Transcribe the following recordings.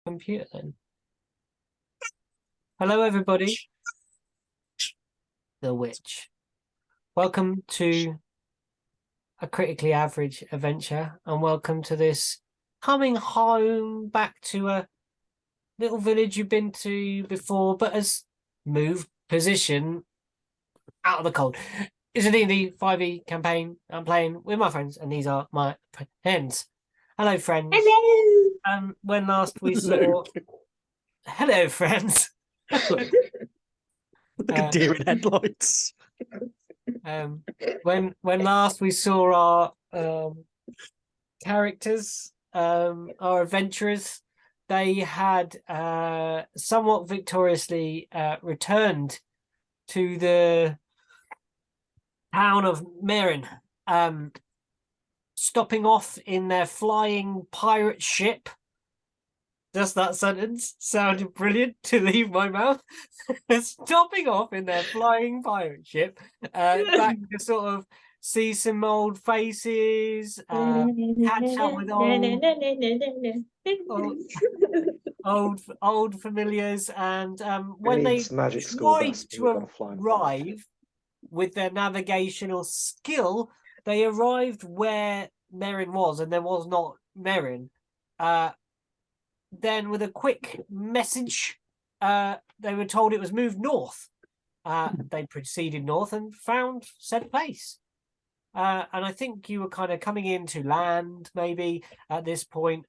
Computer then. Hello, everybody. The Witch. Welcome to a critically average adventure, and welcome to this coming home back to a little village you've been to before, but has moved position out of the cold. It's a D&D 5e campaign I'm playing with my friends, and these are my friends. Hello, friends. Hello. When last we saw... Hello, friends. Look at deer in headlights. When last we saw our characters, our adventurers, they had somewhat victoriously returned to the town of Merin, stopping off in their flying pirate ship. Just that sentence sounded brilliant to leave my mouth. Stopping off in their flying pirate ship, back to sort of see some old faces, catch up with old familiars, and when they Magic school tried bus, to arrive with their navigational skill, they arrived where Merin was, and there was not Merin. Then with a quick message, they were told it was moved north. They proceeded north and found said place. And I think you were kind of coming into land maybe at this point.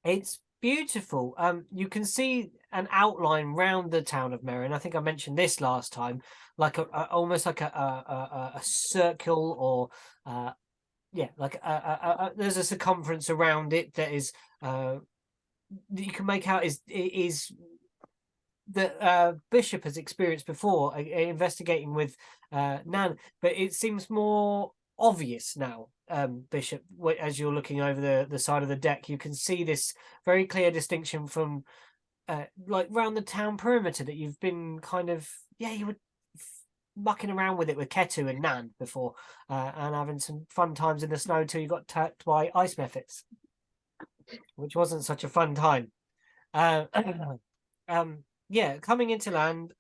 It's beautiful. You can see an outline round the town of Merin. I think I mentioned this last time, like almost like a circle, or yeah, like there's a circumference around it that is that you can make out is that Bishop has experienced before investigating with Nan, but it seems more obvious now. Bishop, as you're looking over the side of the deck, you can see this very clear distinction from like around the town perimeter that you've been kind of, you were mucking around with it with Ketu and Nan before, and having some fun times in the snow till you got attacked by ice mephits, which wasn't such a fun time. Yeah, coming into land,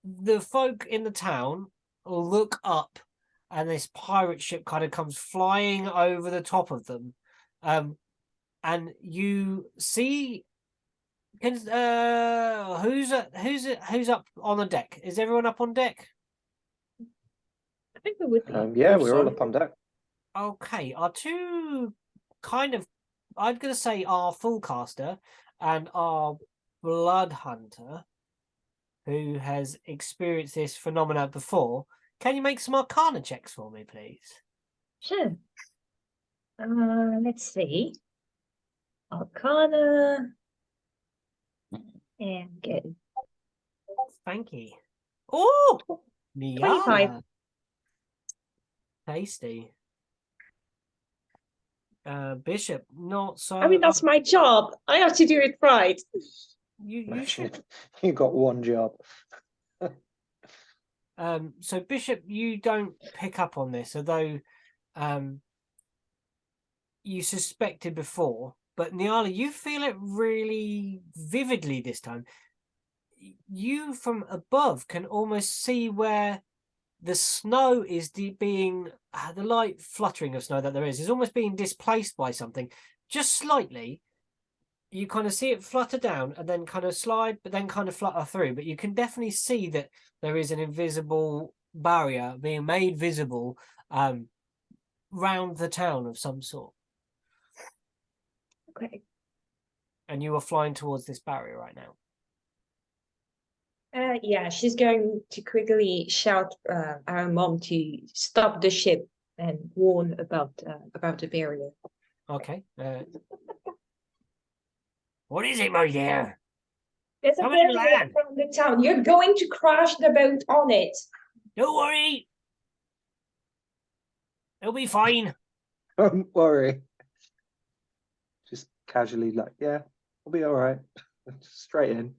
the folk in the town look up, and this pirate ship kind of comes flying over the top of them, and you see. Who's up on the deck? Is everyone up on deck? I think we would be. Yeah, we're all up on deck. Okay, our two kind of, I'm going to say our full caster and our blood hunter, who has experienced this phenomena before. Can you make some Arcana checks for me, please? Sure. Let's see. Arcana. And good. Thank you. Oh, 25. Tasty. Bishop, not so. I mean, that's my job. I have to do it right. You should. You got one job. So Bishop, you don't pick up on this, although you suspected before. But Nyala, you feel it really vividly this time. You from above can almost see where the snow is being, the light fluttering of snow that there is almost being displaced by something, just slightly. You kind of see it flutter down and then kind of slide, but then kind of flutter through. But you can definitely see that there is an invisible barrier being made visible round the town of some sort. Okay. And you are flying towards this barrier right now. Yeah, she's going to quickly shout our mom to stop the ship and warn about the barrier. Okay. What is it, my dear? There's a barrier around the town. You're going to crash the boat on it. Don't worry. It'll be fine. Don't worry. Just casually, like, yeah, we'll be all right. Straight in.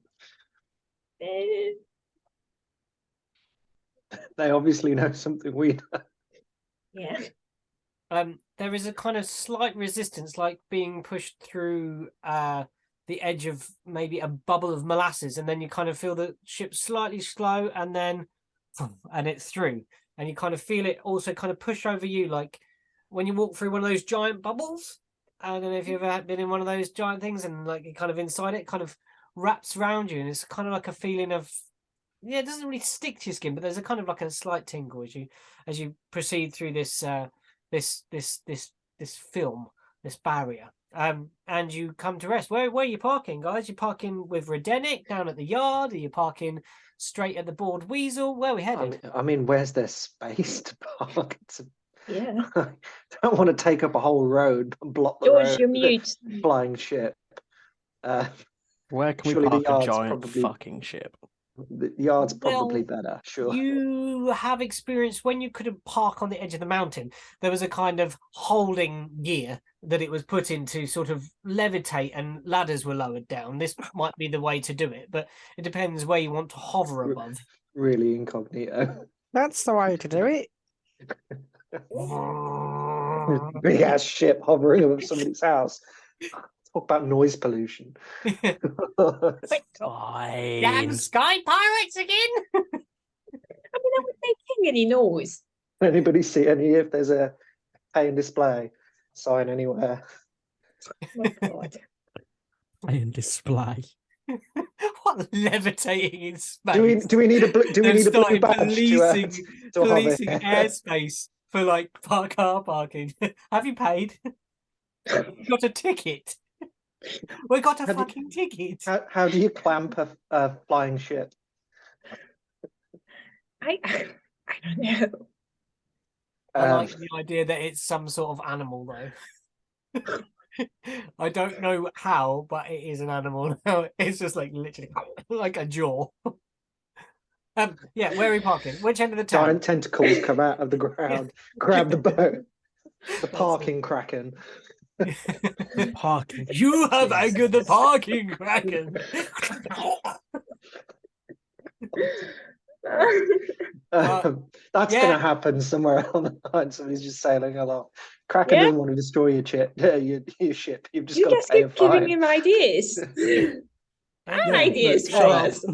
They obviously know something we don't. Yeah. there is a kind of slight resistance, like being pushed through the edge of maybe a bubble of molasses, and then you kind of feel the ship slightly slow, and then and it's through, and you kind of feel it also kind of push over you, like when you walk through one of those giant bubbles. I don't know if you've ever been in one of those giant things, and like it kind of inside it kind of wraps around you, and it's kind of like a feeling of, yeah, it doesn't really stick to your skin, but there's a kind of like a slight tingle as you proceed through this this film, this barrier. And you come to rest. Where are you parking, guys? You parking with Redinick down at the yard? Are you parking straight at the Bored Weasel? Where are we headed? I mean, where's there space to park? Yeah. I don't want to take up a whole road and block the George, road you're with a mute. flying ship. Where can we Surely the park a yard's giant probably- fucking ship? The yard's probably Well, better, sure. You have experienced when you couldn't park on the edge of the mountain, there was a kind of holding gear that it was put in to sort of levitate, and ladders were lowered down. This might be the way to do it, but it depends where you want to hover above. Really incognito. That's the way to do it. Big ass ship hovering over somebody's house. Talk about noise pollution. Damn Fine. sky pirates again! I mean, I wouldn't making any noise. Anybody see any if there's a pay and display sign anywhere? Oh my God. And display. What levitating in space? Do we need a blue They've badge started to policing hover? airspace for like car parking. Have you paid? You got a ticket. We got a Have you- fucking ticket. How do you clamp a flying ship? I don't know. I like the idea that it's some sort of animal, though. I don't know how, but it is an animal now. It's just like literally like a jaw. Yeah, where are we parking? Which end of the town? Giant tentacles come out of the ground, grab the boat. The parking kraken. Parking. You have angered the parking kraken. That's yeah. going to happen somewhere on the line. Somebody's just sailing along. Kraken Yeah. doesn't want to destroy your ship. Your ship. You've just You got to just pay a keep giving fine. him ideas. Ideas shut up. first.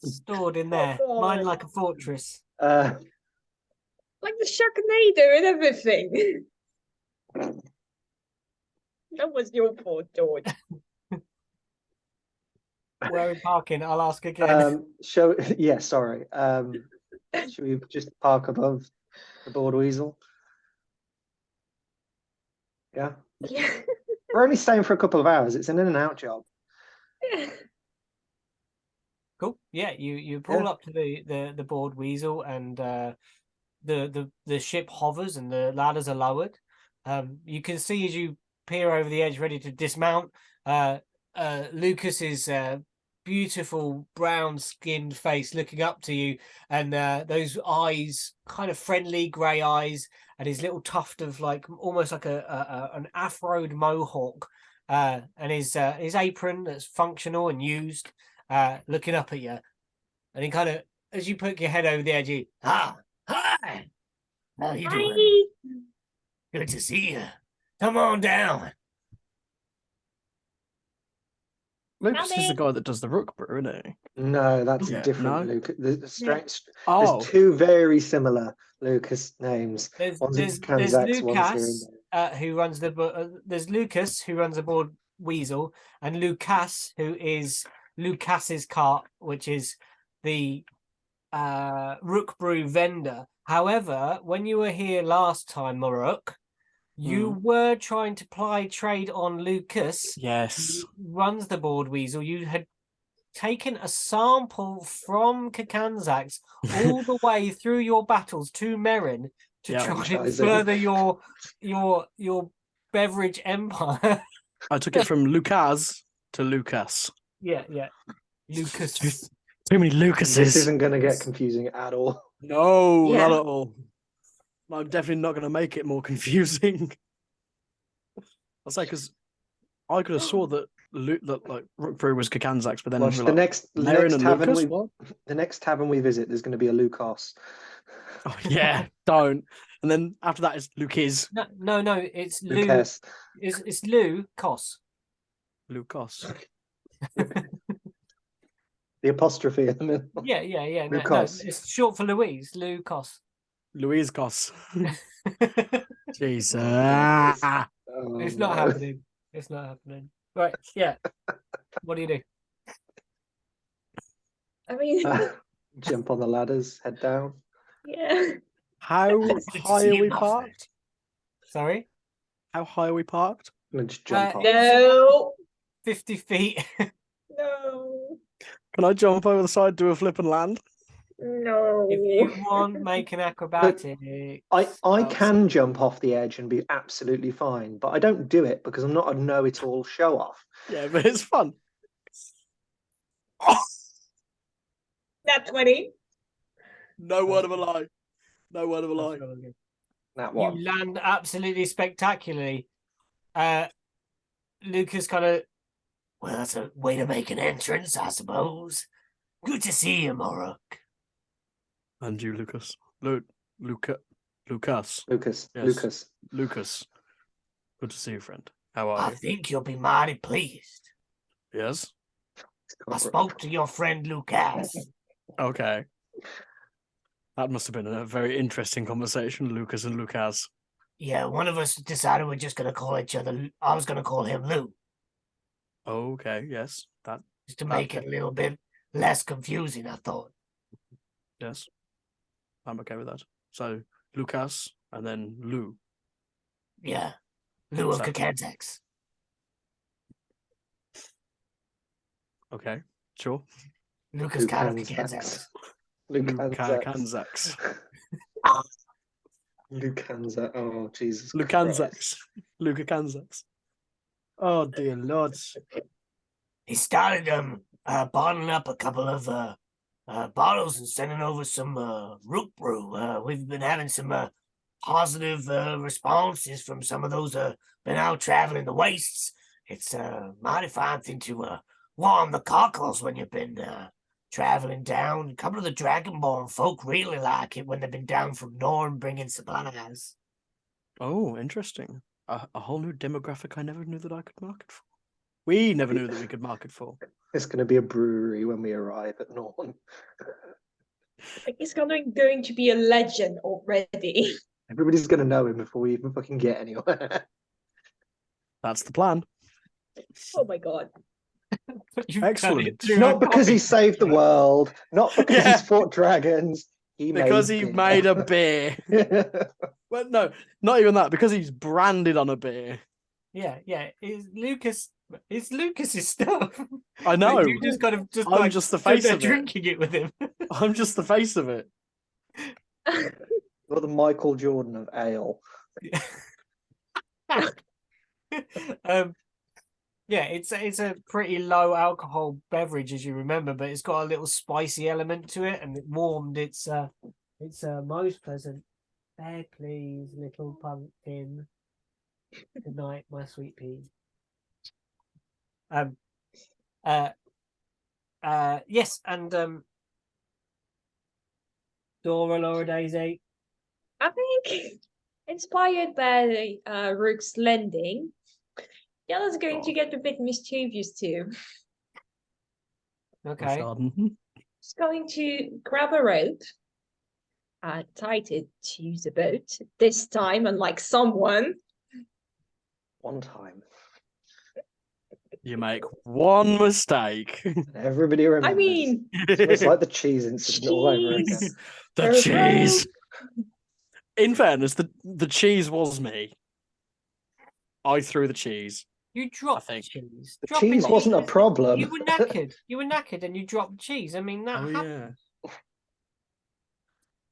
Stored in there, mine like a fortress. Uh, Like the Sharknado and everything. That was your fault, George. Where are we parking? I'll ask again. sorry. Should we just park above the Bored Weasel? Yeah. Yeah. We're only staying for a couple of hours. It's an in and out job. Cool. Yeah, you pull Yeah. up to the Bored Weasel, and the ship hovers and the ladders are lowered. You can see as you peer over the edge, ready to dismount, Lucas's beautiful brown-skinned face looking up to you, and those eyes, kind of friendly grey eyes, and his little tuft of like almost like an afroed mohawk, and his apron that's functional and used, looking up at you, and he kind of, as you poke your head over the edge, hi, how you doing? Hi. Good to see you. Come on down. Lucas is the Coming. guy that does the rook brew, isn't he? No, that's Yeah, a different no? Lucas. There's Oh, two very similar Lucas names. There's One's in there's Kansas, one's here Lucas and who runs there's Lucas who runs aboard Weasel, and Lucas who is Lucas's cart, which is the Rook Brew vendor. However, when you were here last time, Morok, you were trying to ply trade on Lucas, yes. who runs the Bored Weasel. You had taken a sample from Kakanzax all the way through your battles to Merin to Yeah. try and Franchising. further your beverage empire. I took it from Lucas to Lucas. yeah, Lucas. Too many This Lucases. isn't going to get confusing at all. No, Yeah. not at all. I'm definitely not going to make it more confusing. I'll say, because I could have swore that like Rook Brew was Kakanzax, but then Watch we're the like, next Marin and tavern Lucas? What? the next tavern we visit. There's going to be a Lucas. Oh yeah, don't. And then after that is Lucas. No, it's Lou. Lucas. It's Lou Cos. Lucas. The apostrophe in the middle. Yeah. No, Lucas. it's short for Louise. Lou Cos. Louise Cos. Jesus. Oh, It's not no. happening. It's not happening. Right, yeah. What do you do? I mean, Jump on the ladders, head down. yeah. How high are we parked? Sorry? How high are we parked? And then just jump off. No. 50 feet. No. Can I jump over the side, do a flip and land? No. If you want, make an acrobatic. I can jump off the edge and be absolutely fine, but I don't do it because I'm not a know-it-all show-off. Yeah, but it's fun. Nat 20. No word of a lie. No word of a lie. That one. You land absolutely spectacularly. Lucas kind of, well, that's a way to make an entrance, I suppose. Good to see you, Morok. And you, Lucas. Lucas. Lucas. Yes. Lucas. Lucas. Good to see you, friend. How are I you? think you'll be mighty pleased. Yes. I spoke to your friend Lucas. Okay. That must have been a very interesting conversation, Lucas and Lucas. Yeah, one of us decided we're just going to call each other. I was going to call him Lou, Okay, yes. That just to make it a little bit less confusing, I thought. yes. I'm okay with that. So Lucas and then Lou. Yeah, Lou of So- Kakantex. Okay, sure. Lucas Cat of Lucanzax. Kakantex. Lucanzax. Oh, Jesus Lucanzax. Christ. Luca Kanzax. Oh dear Lord. He started bottling up a couple of bottles and sending over some root brew. We've been having some positive responses from some of those been out traveling the wastes. It's a mighty fine thing to warm the cockles when you've been traveling down. A couple of the Dragonborn folk really like it when they've been down from Norn bringing supplies. Oh, interesting. A whole new demographic I never knew that I could market for. We never knew that we could market for. It's going to be a brewery when we arrive at Norn. Like, he's going to be a legend already. Everybody's going to know him before we even fucking get anywhere. That's the plan. Oh my god. You've Excellent. done it. Not because he saved the world, not because Yeah. he's fought dragons. Because he made a beer. Well, no, not even that. Because he's branded on a beer. Yeah. It's Lucas's stuff. I know. But you just kind of I'm just the face they're of it. drinking it with him. I'm just the face of it. You're the Michael Jordan of ale. Yeah, it's a pretty low alcohol beverage, as you remember, but it's got a little spicy element to it, and it warmed. It's most pleasant. There, please, little pumpkin. Good night, my sweet pea. Yes, and Dora, Laura, Daisy. I think inspired by Rook's landing, Yella's going to get a bit mischievous too. Okay. She's going to grab a rope, tie it to the boat. This time, unlike someone. One time. You make one mistake. Everybody remembers. I mean, It's like the cheese incident all over again. cheese. The There's cheese. In fairness, the cheese was me. I threw the cheese. You dropped think. cheese. The Dropping cheese wasn't a is- problem. You were knackered. You were knackered, and you dropped cheese. I mean, that Oh happened. yeah.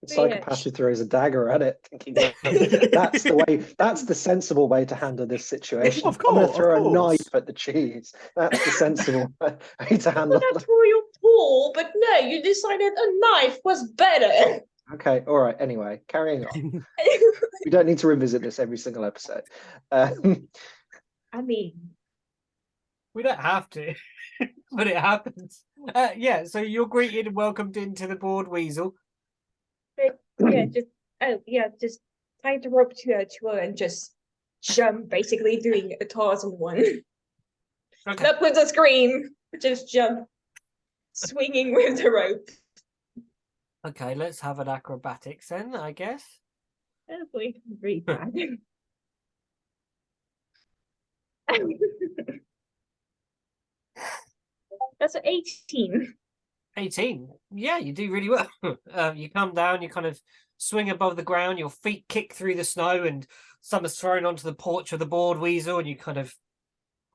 Psychopath who throws a dagger at it, thinking that's the way. That's the sensible way to handle this situation. Of I'm going course, to throw of a course. knife at the cheese. That's the sensible way to I'm handle gonna it. throw your pool, but no, you decided a knife was better. Okay, all right. Anyway, carrying on. We don't need to revisit this every single episode. I mean, We don't have to, but it happens. Yeah, so you're greeted and welcomed into the board, Weasel. Just tie the rope to her and just jump, basically doing a Tarzan one. Okay. Not with a scream, just jump, swinging with the rope. Okay, let's have an acrobatics then, I guess. Hopefully, really bad. That's an 18. 18. Yeah, you do really well. You come down, you kind of swing above the ground, your feet kick through the snow, and some is thrown onto the porch of the board weasel, and you kind of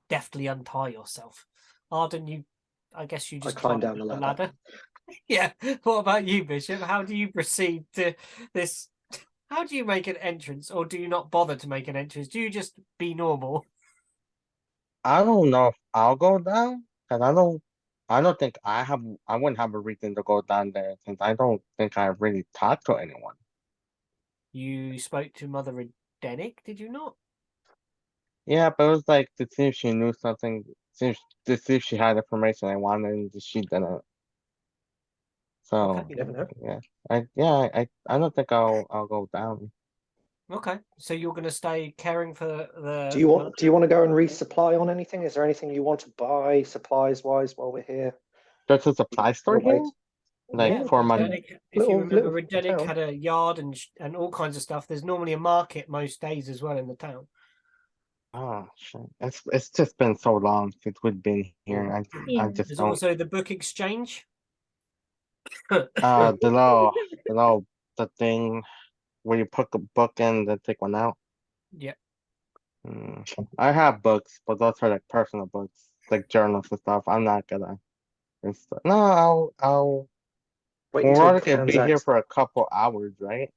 deftly untie yourself. Arden, I guess you just climb down the ladder. Yeah. What about you, Bishop? How do you proceed to this? How do you make an entrance, or do you not bother to make an entrance? Do you just be normal? I don't know if I'll go down because I don't think I wouldn't have a reason to go down there since I don't think I really talked to anyone. You spoke to Mother Redinick, did you not? Yeah, but it was like to see if she knew something, to see if she had information I wanted, and she didn't. So Okay. You never know. I don't think I'll go down. Okay, so you're going to stay caring for the. Do you want to go and resupply on anything? Is there anything you want to buy supplies wise while we're here? There's a supply store here, Otherwise, like Yeah, for my Redinick, if you remember, little Redinick town. had a yard and all kinds of stuff. There's normally a market most days as well in the town. oh shit, it's just been so long since we've been here. I Yeah. just There's don't. also the book exchange. The little the thing where you put a book in and then take one out. Yeah. I have books, but those are like personal books, like journals and stuff. I'm not gonna. No, I'll. Wait We're until only gonna be here Kanzak's. for a couple hours, right?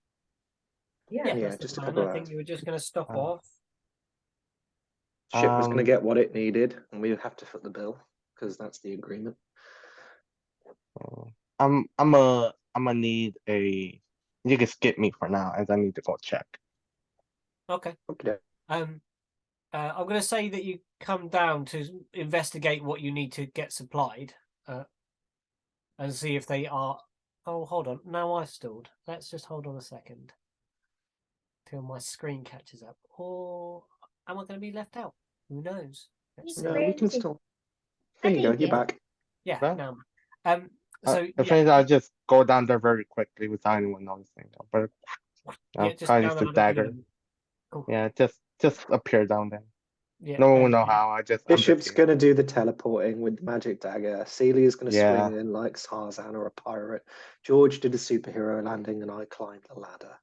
Yeah. Yeah, That's the just a plan. couple I of think hours. you were just going to stop Oh. off. Ship was going to Um, get what it needed, and we would have to foot the bill because that's the agreement. I'm gonna need a. You can skip me for now, as I need to go check. Okay. Okay. I'm going to say that you come down to investigate what you need to get supplied, and see if they are. Oh, hold on. Now I've stalled. Let's just hold on a second till my screen catches up. Or am I going to be left out? Who knows? Let's see. No, we can Crazy. still. There you go. You're back. Yeah. Well, Now. So if yeah, anything, I'll just go down there very quickly without anyone noticing. But I'll just probably down use the the dagger. Cool. Yeah, just appear down there. Yeah. No one will know how. I'm just Bishop's here. going to do the teleporting with the magic dagger. Celia's going to Yeah. swing in like Tarzan or a pirate. George did a superhero landing, and I climbed the ladder.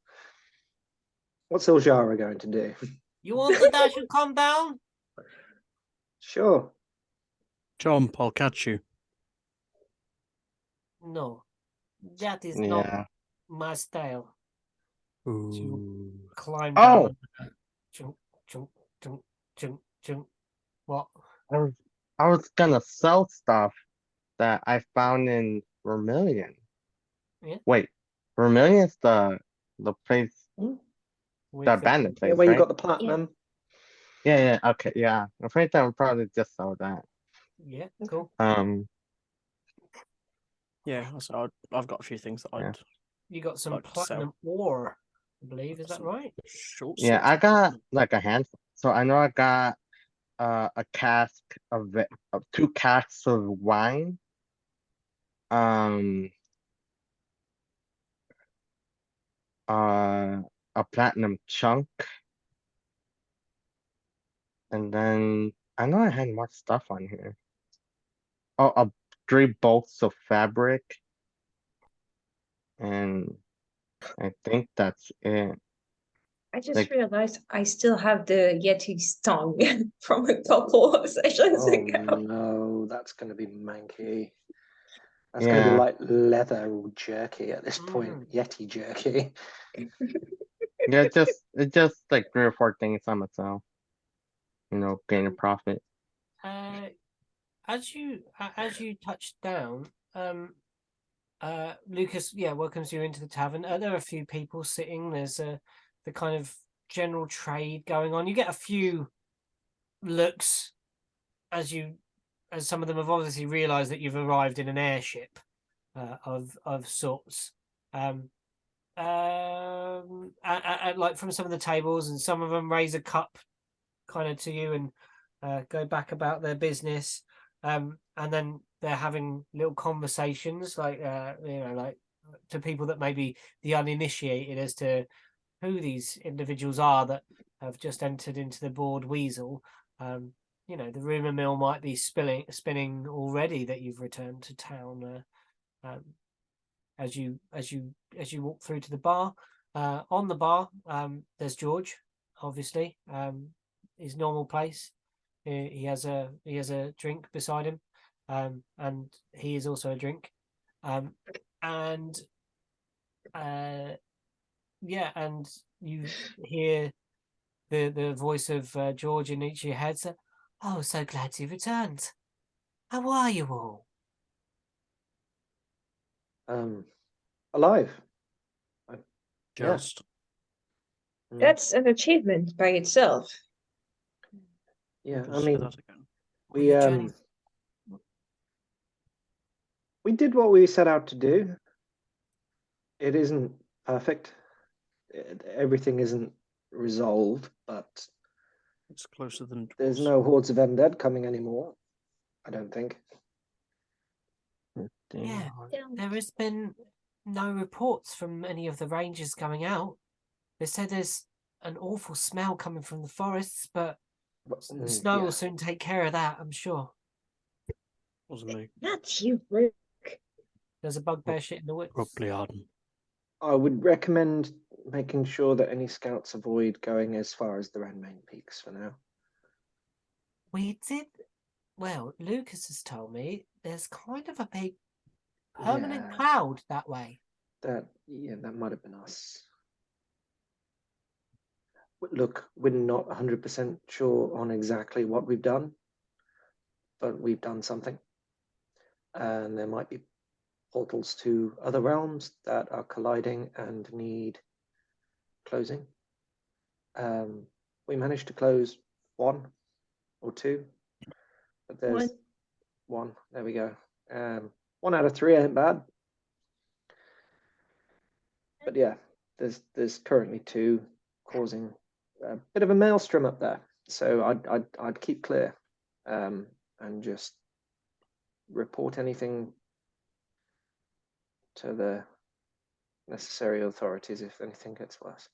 What's Iljara going to do? You want the dash and calm down? Sure. Jump, I'll catch you. No, that is not Yeah. my style. Ooh. Climb Oh! down. Chunk, chunk, chunk, chunk, chunk. What? I was gonna sell stuff that I found in Vermilion. Yeah. Wait, Vermilion's the place, With the abandoned Yeah, place, where you right? got the platinum. Yeah, okay, yeah. I'm afraid that would probably just sell that. Yeah, cool. Yeah, so I've got a few things that Yeah. I'd You got some like to sell. platinum ore, I believe. Is that Some right? short Yeah, swords. I got like a handful. So I know I got a cask of 2 casks of wine. A platinum chunk. And then I know I had more stuff on here. Oh, 3 bolts of fabric. And I think that's it. I just Like- realized I still have the Yeti's tongue from a couple of sessions Oh ago. no, that's going to be manky. That's going to be Yeah. like leather or jerky at this point. Yeti jerky. Yeah, it's just like 3 or 4 things on myself. You know, gain a profit. As you touched down, Lucas, welcomes you into the tavern. There are a few people sitting. There's the kind of general trade going on. You get a few looks as some of them have obviously realised that you've arrived in an airship of sorts. like from some of the tables, and some of them raise a cup kind of to you and go back about their business. And then they're having little conversations, like like to people that may be the uninitiated as to who these individuals are that have just entered into the board weasel. The rumor mill might be spinning already that you've returned to town. As you walk through to the bar, on the bar, there's George, obviously, his normal place. He has a drink beside him, and he is also a drink, and and you hear the voice of George in each of your heads. Oh, so glad you returned. How are you all? Alive. Yeah. Just. That's an achievement by itself. Yeah, I Just say mean, that again. we your journey- we did what we set out to do. It isn't perfect. Everything isn't resolved, but It's closer than it there's was. no hordes of undead coming anymore. I don't think. Yeah, Yeah. there has been no reports from any of the rangers going out. They said there's an awful smell coming from the forests, but the snow will soon take care of that, I'm sure. Wasn't me. That's you, Rook. There's a bugbear shit in the woods. Probably Arden. I would recommend making sure that any scouts avoid going as far as the Renmain Peaks for now. We did. Well, Lucas has told me there's kind of a big permanent Yeah. cloud that way. That might have been us. Look, we're not 100% sure on exactly what we've done, but we've done something. And there might be portals to other realms that are colliding and need closing. We managed to close one or two, but there's one. There we go. 1 out of 3 ain't bad. But yeah, there's currently 2 causing a bit of a maelstrom up there. So I'd keep clear, and just report anything to the necessary authorities if anything gets worse.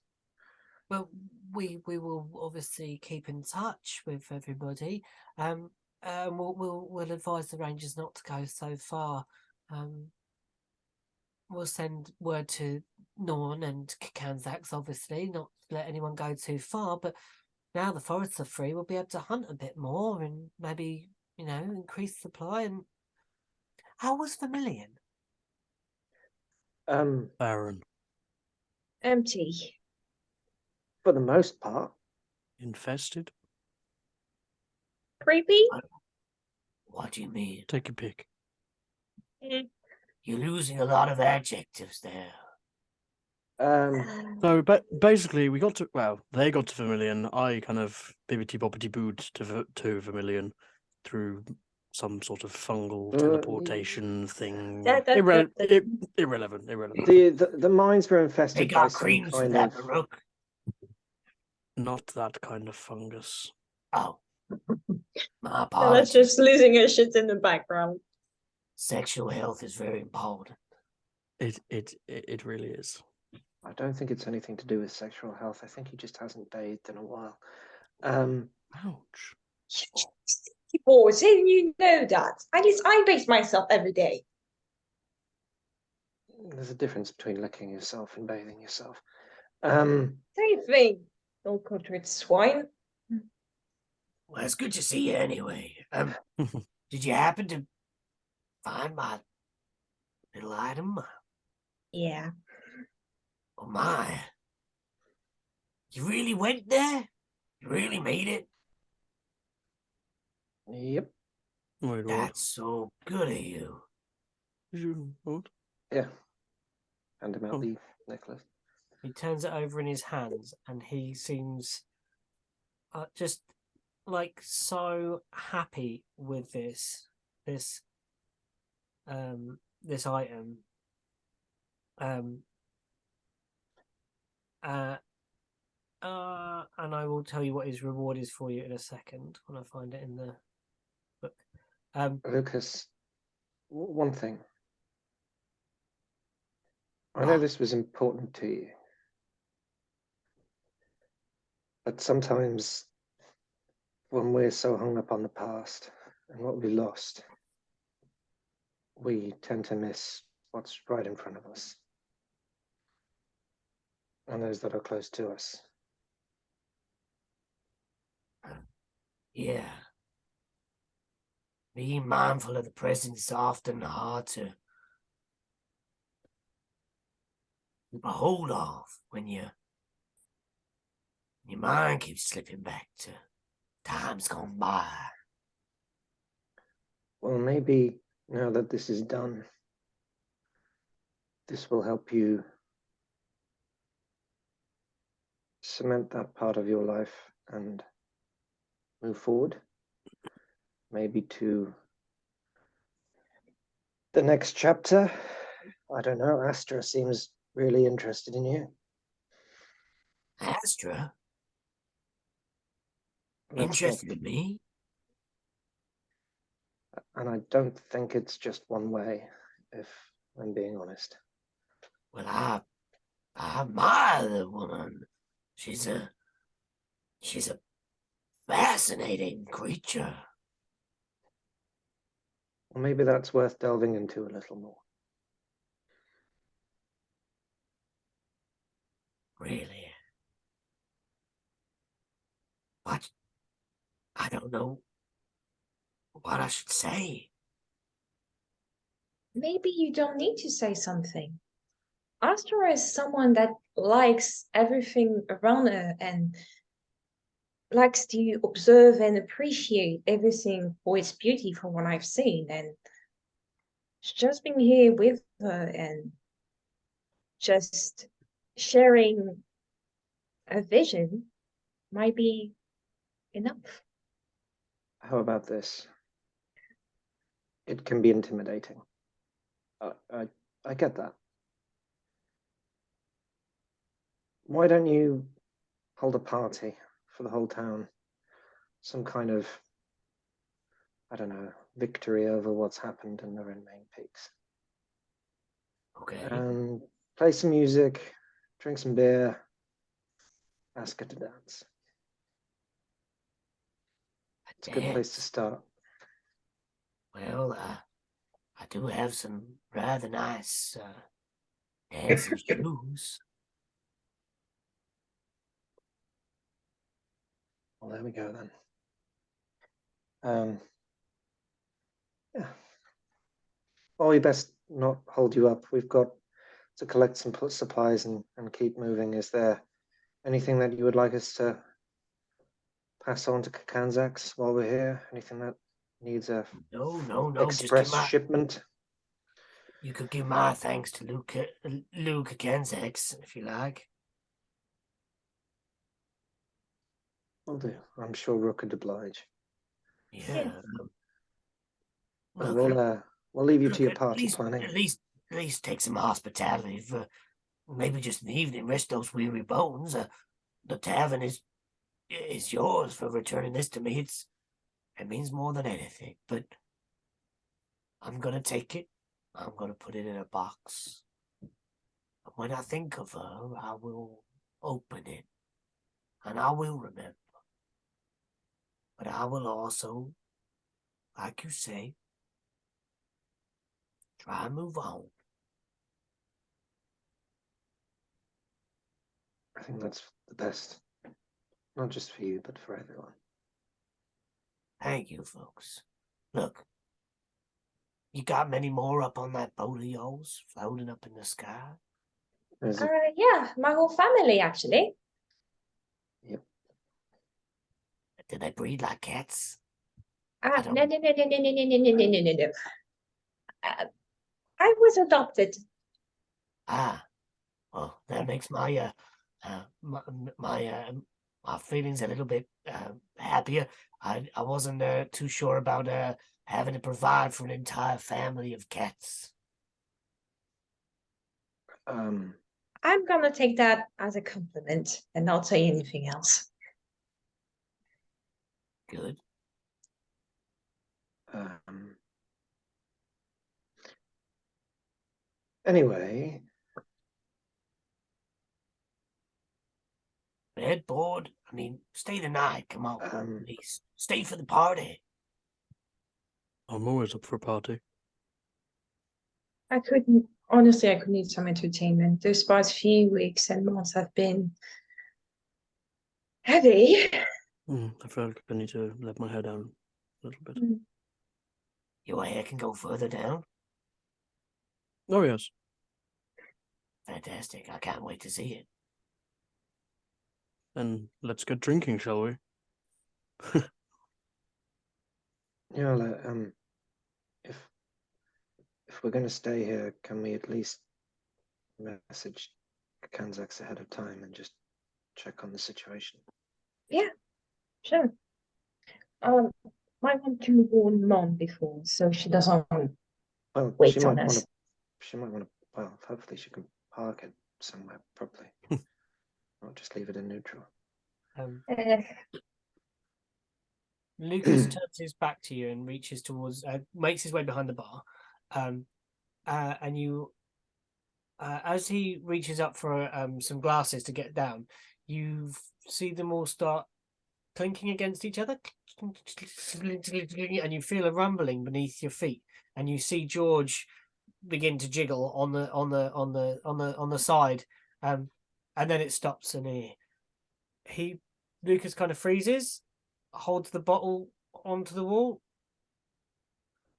Well, we will obviously keep in touch with everybody. We'll advise the rangers not to go so far. We'll send word to Norn and Kanzax, obviously, not to let anyone go too far. But now the forests are free, we'll be able to hunt a bit more and maybe, increase supply. And how was Vermilion? Baron. Empty. For the most part. Infested? Creepy? What do you mean? Take a pick. You're losing a lot of adjectives there. So, but basically, they got to Vermilion. I kind of bibbity boppity booed to Vermilion through some sort of fungal teleportation thing. Irrelevant. The mines were infested They by got some creams for kind that, of Baruch. Not that kind of fungus. Oh. My No, apologies. that's just losing her shit in the background. Sexual health is very important. It really is. I don't think it's anything to do with sexual health. I think he just hasn't bathed in a while. Ouch. Boys, didn't you know that? At least I bathe myself every day. There's a difference between licking yourself and bathing yourself. Same thing. Don't cultured swine. Well, it's good to see you anyway. Did you happen to find my little item? Yeah. Oh my. You really went there? You really made it? Yep. Wait, what? That's so good of you. What? Yeah. Hand him out the necklace. He turns it over in his hands and he seems just like so happy with this item. And I will tell you what his reward is for you in a second when I find it in the book. Lucas, one thing. I know this was important to you, but sometimes when we're so hung up on the past and what we lost, we tend to miss what's right in front of us and those that are close to us. Yeah. Being mindful of the present is often hard to keep a hold of when your mind keeps slipping back to times gone by. Well, maybe now that this is done, this will help you cement that part of your life and move forward. Maybe to the next chapter. I don't know. Astra seems really interested in you. Astra? That's Interested in me? And I don't think it's just one way, if I'm being honest. Well, I admire the woman. She's a fascinating creature. Well, maybe that's worth delving into a little more. Really. But I don't know what I should say. Maybe you don't need to say something. Astra is someone that likes everything around her and likes to observe and appreciate everything for its beauty from what I've seen. And just being here with her and just sharing a vision might be enough. How about this? It can be intimidating. I get that. Why don't you hold a party for the whole town? Some kind of, I don't know, victory over what's happened in the Main Peaks. Okay. And play some music, drink some beer, ask her to dance. It's a good place to start. Well, I do have some rather nice dancing shoes. Well, there we go then. Yeah. Well, we best not hold you up. We've got to collect some supplies and keep moving. Is there anything that you would like us to pass on to Kakanzax while we're here? Anything that needs a No. express shipment? You could give my thanks to Luke Kakanzax if you like. Will do. I'm sure Rook could oblige. Yeah. We'll leave you to your at party least, planning. At least take some hospitality for maybe just an evening. Rest those weary bones. The tavern is yours for returning this to me. It means more than anything. But I'm gonna take it. I'm gonna put it in a box. And when I think of her, I will open it, and I will remember. But I will also, like you say, try and move on. I think that's the best. Not just for you, but for everyone. Thank you, folks. Look, you got many more up on that boat of yours, floating up in the sky? Yeah, my whole family actually. Yep. Do they breed like cats? No. I was adopted. Ah, well, that makes my feelings a little bit happier. I wasn't too sure about having to provide for an entire family of cats. I'm gonna take that as a compliment and not say anything else. Good. Anyway, Head bored. I mean, stay the night. Come on, Um, please. Stay for the party. I'm always up for a party. I could need some entertainment. Those past few weeks and months have been heavy. I feel like I need to let my hair down a little bit. Your hair can go further down. Oh, yes. Fantastic. I can't wait to see it. Then let's get drinking, shall we? if we're going to stay here, can we at least message Kanzax ahead of time and just check on the situation? Yeah, sure. Might want to warn Mom before, so she doesn't Well, wait she might on want us. to. She might want to. Well, hopefully she can park it somewhere properly, not just leave it in neutral. Lucas turns his back to you and reaches towards, makes his way behind the bar, and you, as he reaches up for some glasses to get down, you see them all start clinking against each other, and you feel a rumbling beneath your feet, and you see George begin to jiggle on the side, and then it stops, and Lucas kind of freezes, holds the bottle onto the wall,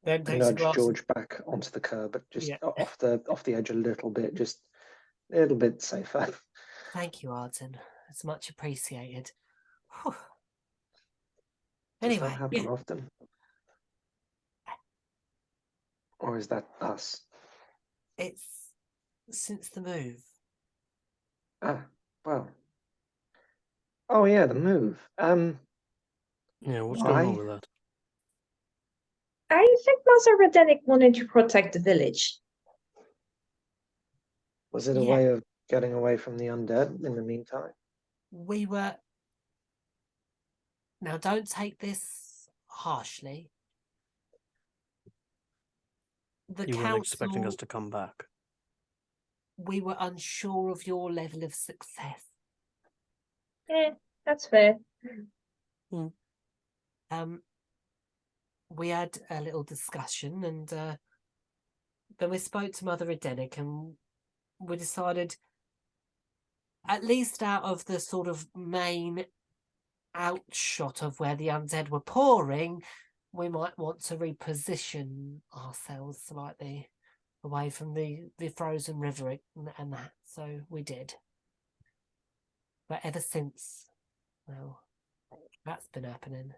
then I takes the nudge glass. George back onto the curb, but just Yeah. off the edge a little bit, just a little bit safer. Thank you, Arden. It's much appreciated. Does Anyway, that happen often? Or is that us? it's since the move. Ah, well. Oh yeah, the move. Yeah, what's Why? going on with that? I think Mother Redinick wanted to protect the village. Was it a Yeah. way of getting away from the undead in the meantime? We were. Now, don't take this harshly. The You weren't expecting us council, to come back. we were unsure of your level of success. That's fair. We had a little discussion, and then we spoke to Mother Redinick, and we decided, at least out of the sort of main outshot of where the undead were pouring, we might want to reposition ourselves slightly away from the frozen river and that. So we did. But ever since, well, that's been happening.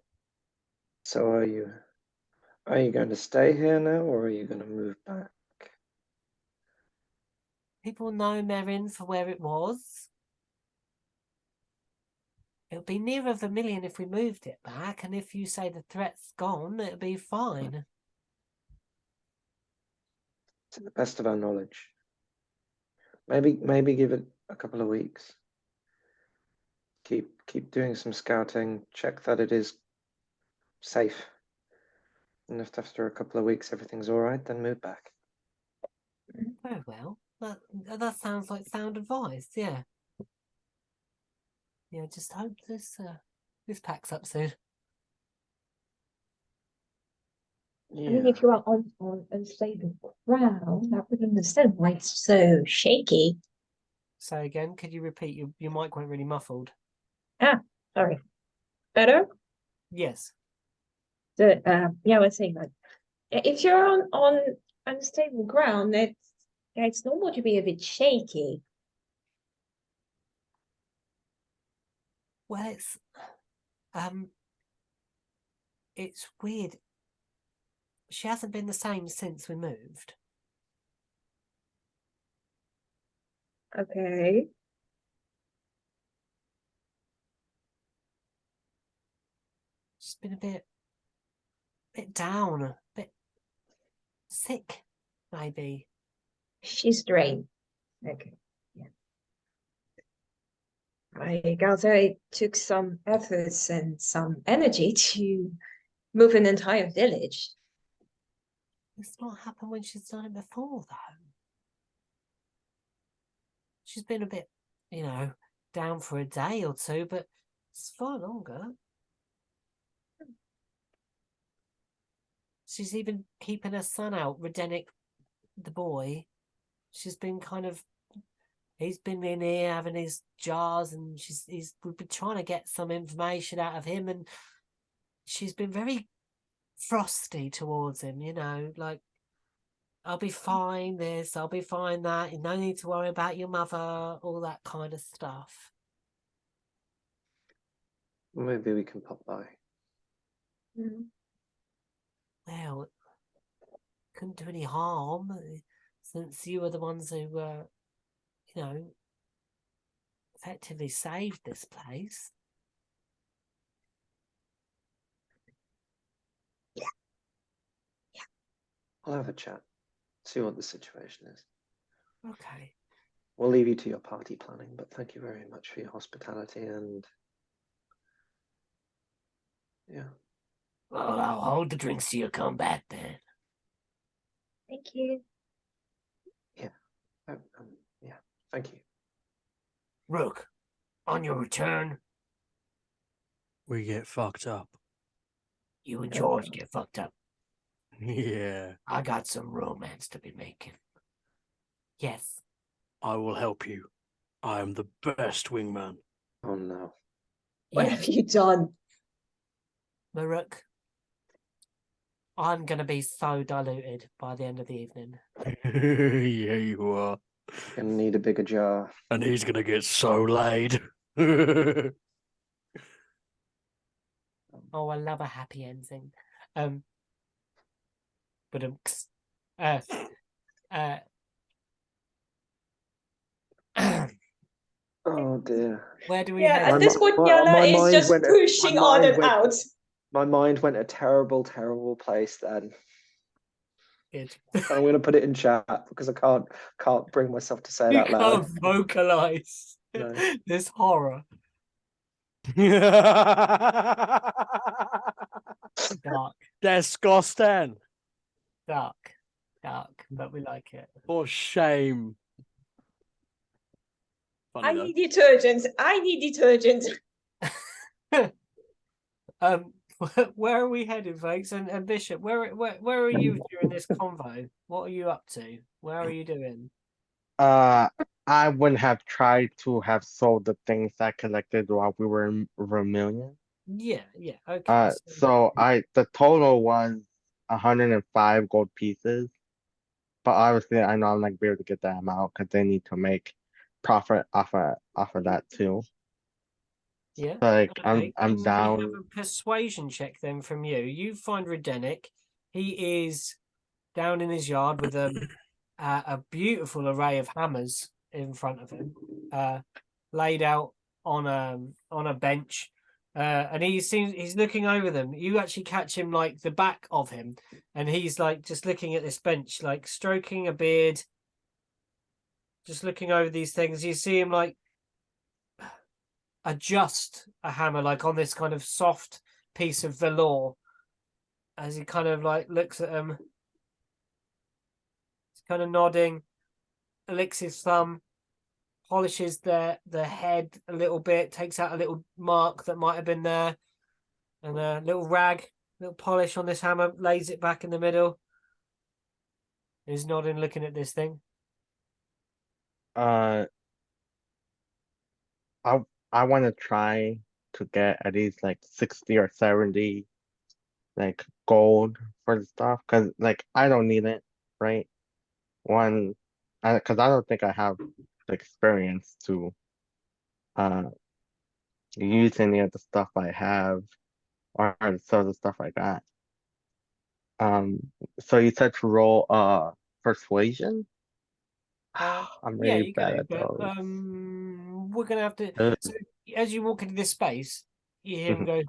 So are you going to stay here now, or are you going to move back? People know Merrin for where it was. It'll be nearer Vermilion if we moved it back, and if you say the threat's gone, it'll be fine. To the best of our knowledge. Maybe give it a couple of weeks. Keep doing some scouting, check that it is safe. And if after a couple of weeks everything's all right, then move back. Very well. That sounds like sound advice, yeah. Yeah, just hope this packs up soon. I mean, if you are on unstable ground, I would understand why it's so shaky. So again, could you repeat? Your mic went really muffled. Sorry. Better? Yes. Yeah, I was saying that if you're on unstable ground, it's normal to be a bit shaky. Well, it's weird. She hasn't been the same since we moved. Okay. She's been a bit down, a bit sick, maybe. She's drained. Okay. Yeah. I gather it took some efforts and some energy to move an entire village. It's not happened when she's done it before, though. She's been a bit, down for a day or two, but it's far longer. She's even keeping her son out, Redinick, the boy. She's been he's been in here having his jars, and we've been trying to get some information out of him, and she's been very frosty towards him, like, I'll be fine this, I'll be fine that, no need to worry about your mother, all that kind of stuff. Maybe we can pop by. Well, couldn't do any harm, since you were the ones who, effectively saved this place. I'll have a chat, see what the situation is. Okay. We'll leave you to your party planning, but thank you very much for your hospitality and yeah. Well, I'll hold the drinks till you come back then. Thank you. Yeah. Yeah. Thank you. Rook, on your return, We get fucked up. you and George get fucked up. Yeah. I got some romance to be making. Yes. I will help you. I am the best wingman. Oh no. What have you done? Maruk, I'm going to be so diluted by the end of the evening. Yeah, you are. Gonna need a bigger jar. And he's gonna get so laid. Oh, I love a happy ending. But Oh dear. where do we Yeah, head? at this point, Yana is just pushing on and out. My mind went a terrible, terrible place then. Good. I'm going to put it in chat because I can't bring myself to say it You out loud. can't vocalize No. this horror. Dark, Disgusting. dark, but we like it. For shame. Funny I though. need detergent. I need detergent. Where are we headed, folks? And Bishop, where are you during this convo? What are you up to? Where are you doing? I would have tried to have sold the things I collected while we were in Vermilion. Yeah, okay. So the total was 105 gold pieces, but obviously I know I'm not gonna be able to get that amount because they need to make profit off of that too. Yeah. Like Okay. I'm Can down. we have a persuasion check then from you? You find Redenick. He is down in his yard with a beautiful array of hammers in front of him, laid out on a bench, and he's looking over them. You actually catch him like the back of him, and he's like just looking at this bench, like stroking a beard, just looking over these things. You see him like adjust a hammer like on this kind of soft piece of velour as he kind of like looks at him. He's kind of nodding, licks his thumb, polishes the head a little bit, takes out a little mark that might have been there, and a little rag, little polish on this hammer, lays it back in the middle. He's nodding, looking at this thing. I want to try to get at least like 60 or 70 like gold for the stuff because like I don't need it, right? One, because I don't think I have the experience to use any of the stuff I have or some of the stuff I got. So you said to roll persuasion? I'm Yeah, really you bad go, at but those. we're gonna have to. So as you walk into this space, you hear him go,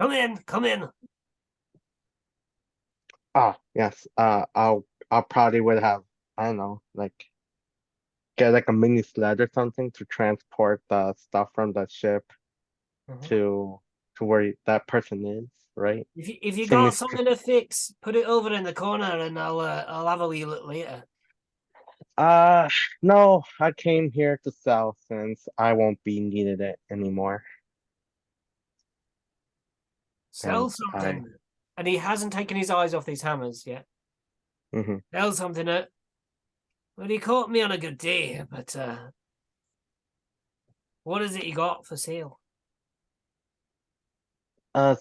"Come in, come in." Oh yes. I'll probably would have, I don't know, like get like a mini sled or something to transport the stuff from the ship Mhm. to where that person is, right? If you See me got something to fix, put it over in the corner, and I'll have a wee look later. No, I came here to sell since I won't be needed it anymore. Sell And something, and he hasn't taken his eyes off these hammers yet. Mhm. Sell something. Well, he caught me on a good day, but what is it you got for sale?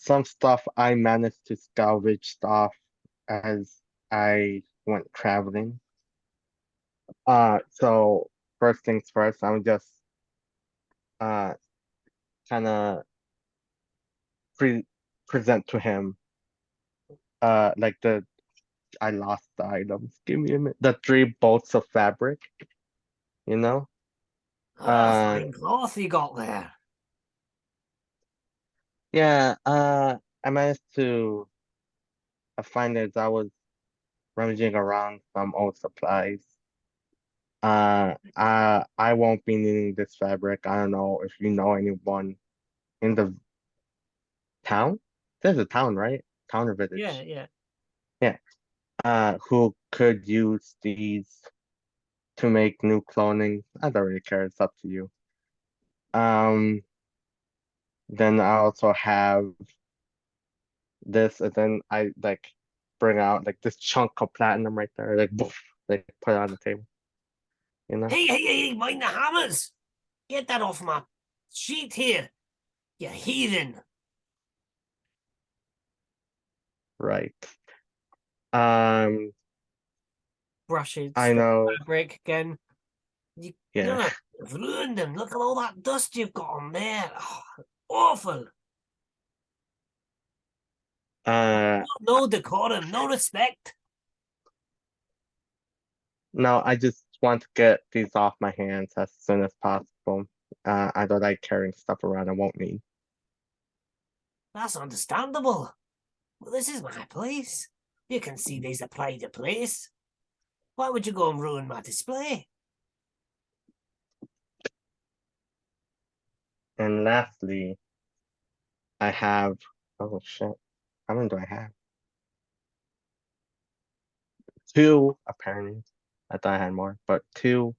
Some stuff I managed to salvage stuff as I went traveling. So first things first, I'm just uh kind of present to him like I lost the items. Give me a minute. The 3 bolts of fabric, you know? Fine cloth you got there. Yeah, I managed to find it as I was rummaging around some old supplies. I won't be needing this fabric. I don't know if you know anyone in the town. There's a town, right? Town or Yeah, village. yeah. Yeah. Who could use these to make new clothing? I don't really care. It's up to you. Um, then I also have this, and then I like bring out like this chunk of platinum right there, like boof, like put it on the table. You know? Hey, mind the hammers! Get that off my sheet here, you heathen! Right. Um, Brushes I the know. fabric again. Yeah. You've ruined them. Look at all that dust you've got on there. Oh, awful. Uh, No decorum, no respect. no, I just want to get these off my hands as soon as possible. I don't like carrying stuff around I won't need. That's understandable. Well, this is my place. You can see there's a pride of place. Why would you go and ruin my display? And lastly, I have, oh shit, how many do I have? 2, apparently. I thought I had more, but 2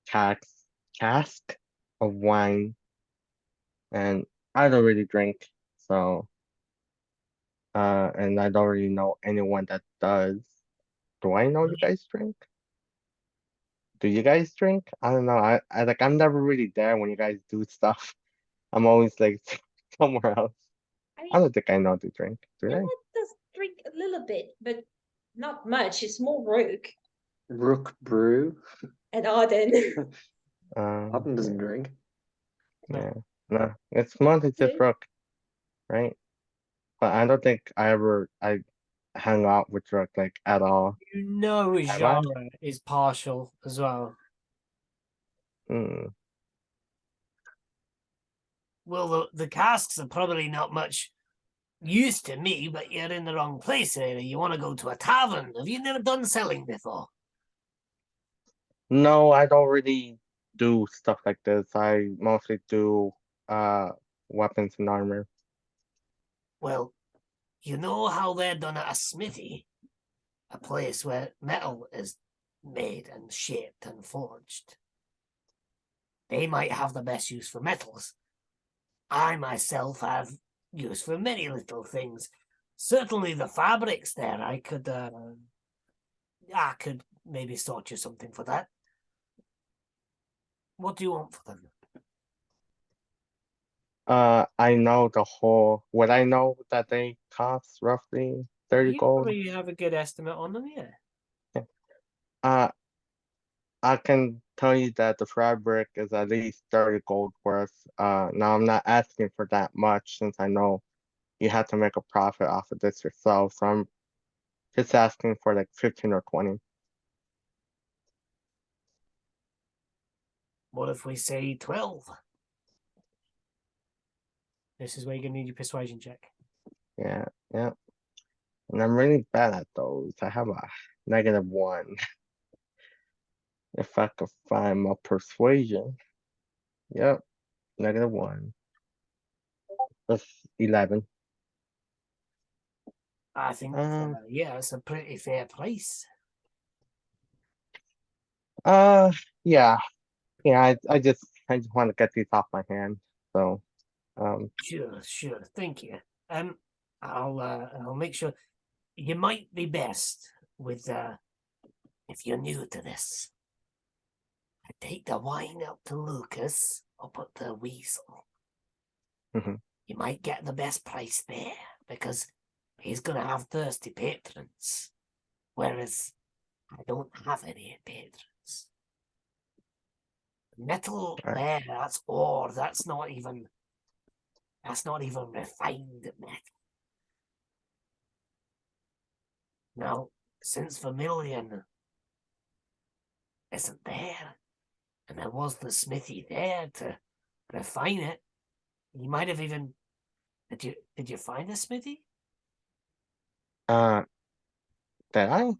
cask of wine, and I don't really drink, so and I don't really know anyone that does. Do I know you guys drink? Do you guys drink? I don't know. I like I'm never really there when you guys do stuff. I'm always like somewhere else. I I mean, don't think I know to drink. Do Ella they? does drink a little bit, but not much. It's more Rook Rook brew. and Arden. Upton doesn't drink. Yeah. No, it's mostly just Okay. Rook, right? But I don't think I hang out with Rook like at all. You know his Have I? genre is partial as well. Hmm. Well, the casks are probably not much use to me, but you're in the wrong place, really. You want to go to a tavern. Have you never done selling before? No, I don't really do stuff like this. I mostly do weapons and armor. Well, you know how they're done at a smithy, a place where metal is made and shaped and forged. They might have the best use for metals. I myself have use for many little things. Certainly the fabrics there, I could maybe sort you something for that. What do you want for them? I know the whole. Would I know that they cost roughly 30 You gold? probably have a good estimate on them, yeah. Uh, I can tell you that the fabric is at least 30 gold worth. Now I'm not asking for that much since I know you have to make a profit off of this yourself. So I'm just asking for like 15 or 20. What if we say 12? This is where you're going to need your persuasion check. Yeah, yeah. And I'm really bad at those. I have a -1. If I could find my persuasion. Yep, -1. That's 11. I think, yeah, it's a pretty fair price. Yeah, yeah. I just want to get these off my hand. So, Sure. Thank you. I'll make sure. You might be best with if you're new to this. I take the wine up to Lucas up at the Weasel. Mhm. You might get the best price there because he's gonna have thirsty patrons, whereas I don't have any patrons. Metal Right. there, that's ore. That's not even refined metal. Now, since Vermilion isn't there, and there was the smithy there to refine it, you might have even. Did you find the smithy? uh, did I?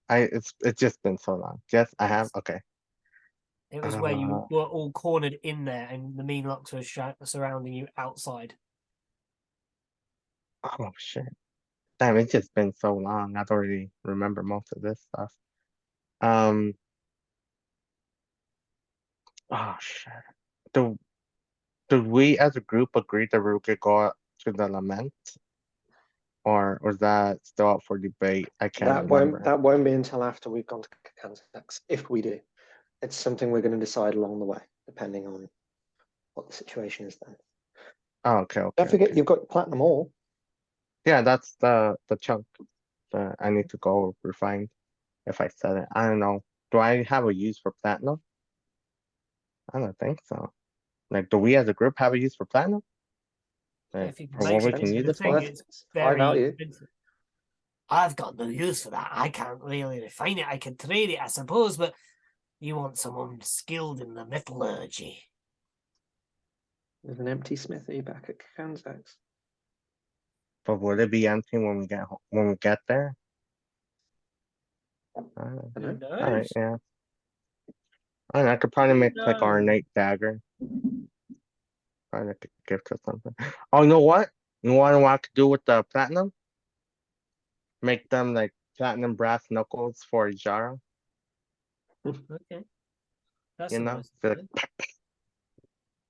It's just been so long. Yes, I have. Okay. It was where you were all cornered in there, and the mean locks were surrounding you outside. Oh shit. Damn, it's just been so long. I don't really remember most of this stuff. Oh shit. Do did we as a group agree that we could go out to the lament? Or was that still up for debate? I can't remember. That won't be until after we've gone to Kansas, if we do. It's something we're going to decide along the way, depending on what the situation is then. Oh, okay. Don't forget you've got platinum ore. Yeah, that's the chunk that I need to go refine if I said it. I don't know. Do I have a use for platinum? I don't think so. Like, do we as a group have a use for platinum? Like, If you can for what make we it can into use the it for? thing, it's high very value. expensive. I've got no use for that. I can't really refine it. I can trade it, I suppose, but you want someone skilled in the metallurgy. There's an empty smithy back at Kansas. But will it be empty when we get there? Who knows? All right, yeah. I could probably make like our ornate dagger. Probably like a gift or something. Oh, you know what? You want what I could do with the platinum? Make them like platinum brass knuckles for Jara. Okay. That's You a know, nice like, idea.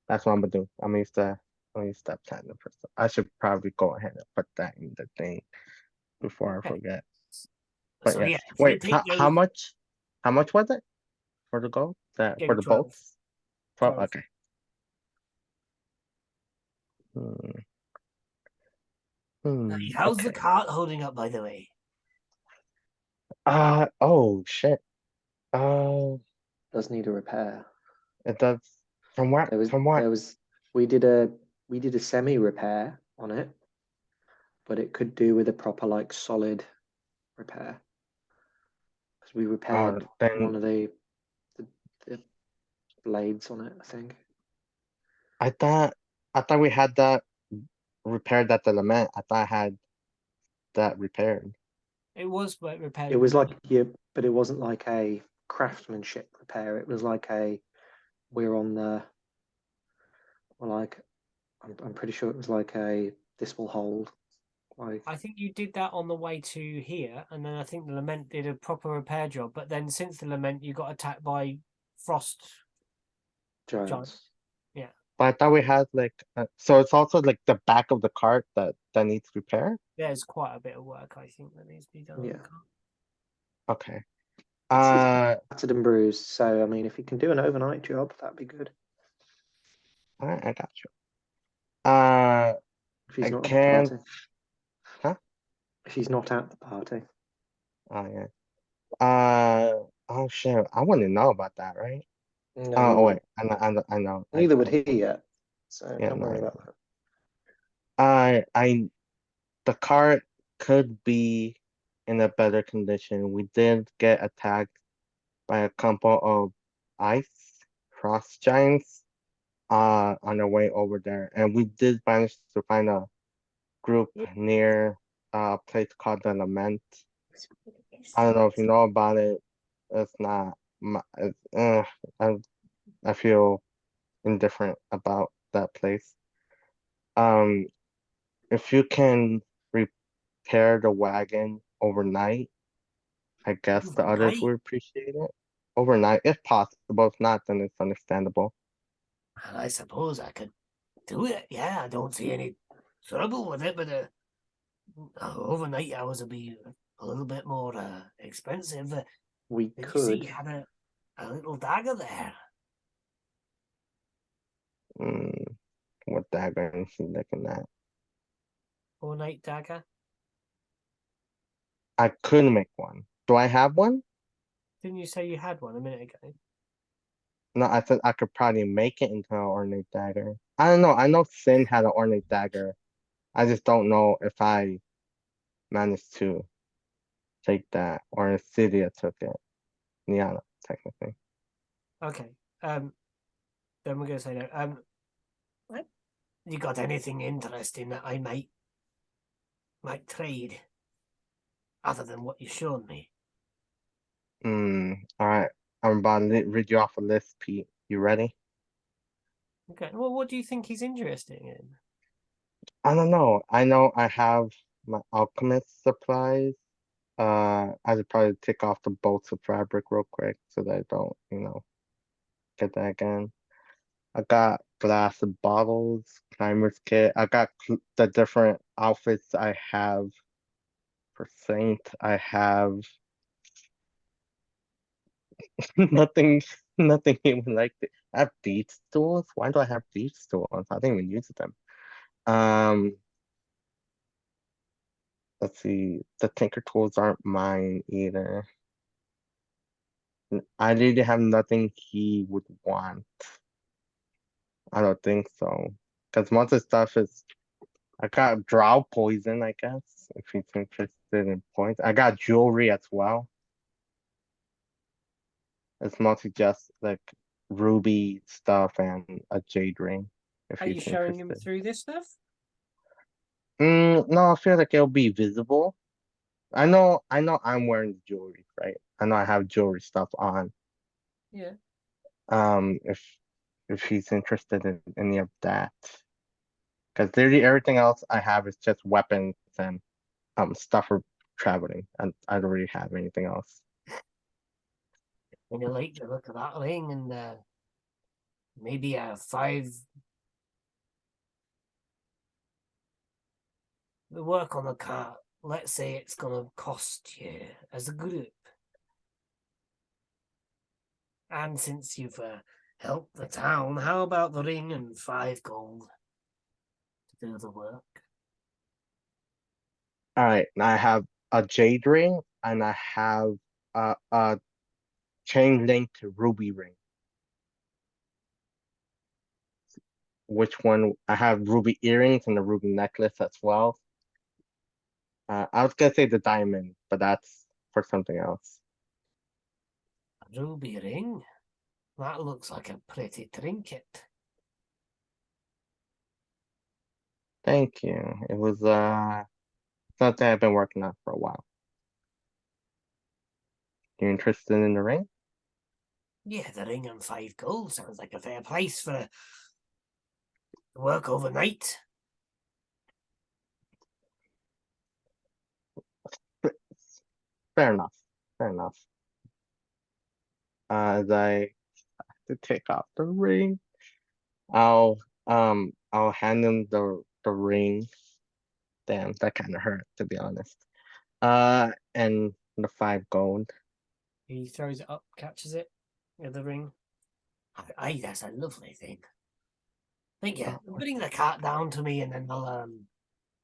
that's what I'm gonna do. I'm gonna use that platinum first. I should probably go ahead and put that in the thing before I Okay. forget. But So yes. yeah, if you Wait, take how those, much? How much was it for the gold? For give the 12. bolts? 12. 12. Okay. How's the Okay. cart holding up, by the way? Oh shit. Uh, Does need a repair. it does. From what? We did a semi repair on it, but it could do with a proper like solid repair. Because we repaired one of the blades on it, I think. I thought we had that repaired at the lament. I thought I had that repaired. It was repaired. It was like but it wasn't like a craftsmanship repair. It was like I'm pretty sure it was like this will hold. Like I think you did that on the way to here, and then I think the Lament did a proper repair job. But then since the Lament, you got attacked by frost giants. Yeah. But I thought we had like so it's also like the back of the cart that needs repair. There's quite a bit of work I think that needs to be done. Yeah. Okay. It's battered and bruised. So I mean, if you can do an overnight job, that'd be good. All right, I got you. If he's not at the party. Huh? If he's not at the party. Oh yeah. Oh shit. I wouldn't know about that, right? No, oh wait. I know. Neither would he yet. So yeah, don't worry about that. The cart could be in a better condition. We did get attacked by a couple of ice frost giants on our way over there, and we did manage to find a group near a place called the Lament. I don't know if you know about it. It's not I feel indifferent about that place. If you can repair the wagon overnight, I guess the others Overnight? would appreciate it. Overnight, if possible. If not, then it's understandable. Well, I suppose I could do it. Yeah, I don't see any trouble with it, but overnight hours will be a little bit more expensive. We Did you see could. you had a little dagger there? What dagger is he looking at? Ornate dagger? I could make one. Do I have one? Didn't you say you had one a minute ago? No, I said I could probably make it into an ornate dagger. I don't know. I know Sin had an ornate dagger. I just don't know if I managed to take that or if Cydia took it. Niana, technically. Okay. Then we're gonna say no. What? You got anything interesting that I might trade other than what you've shown me? All right. I'm about to read you off a list, Pete. You ready? Okay. Well, what do you think he's interested in? I don't know. I know I have my alchemist supplies. I should probably take off the bolts of fabric real quick so that I don't, get that again. I got glass bottles, climber's kit. I got the different outfits I have for Saint. I have nothing, nothing even like it. I have thieves tools. Why do I have thieves tools? I didn't even use them. Let's see. The tinker tools aren't mine either. I really have nothing he would want. I don't think so. Because most of the stuff is I got drow poison, I guess, if he's interested in points. I got jewelry as well. It's mostly just like ruby stuff and a jade ring, if Are you he's showing him interested. through this stuff? No, I feel like it'll be visible. I know I'm wearing the jewelry, right? I know I have jewelry stuff on. Yeah. If he's interested in any of that. Because literally everything else I have is just weapons and stuff for traveling, and I don't really have anything else. And you like the look of that ring and maybe a 5. The work on the cart. Let's say it's gonna cost you as a group. And since you've helped the town, how about the ring and 5 gold to do the work? All right, I have a jade ring and I have a chain link ruby ring. Which one? I have ruby earrings and a ruby necklace as well. I was gonna say the diamond, but that's for something else. A ruby ring? That looks like a pretty trinket. Thank you. It was something I've been working on for a while. You interested in the ring? Yeah, the ring and 5 gold sounds like a fair price for work overnight. Fair enough. Fair enough. As I have to take off the ring, I'll hand him the ring. Damn, that kind of hurt, to be honest. And the 5 gold. He throws it up, catches it with the ring. Aye, that's a lovely thing. Thank you. Bring the cart down to me, and then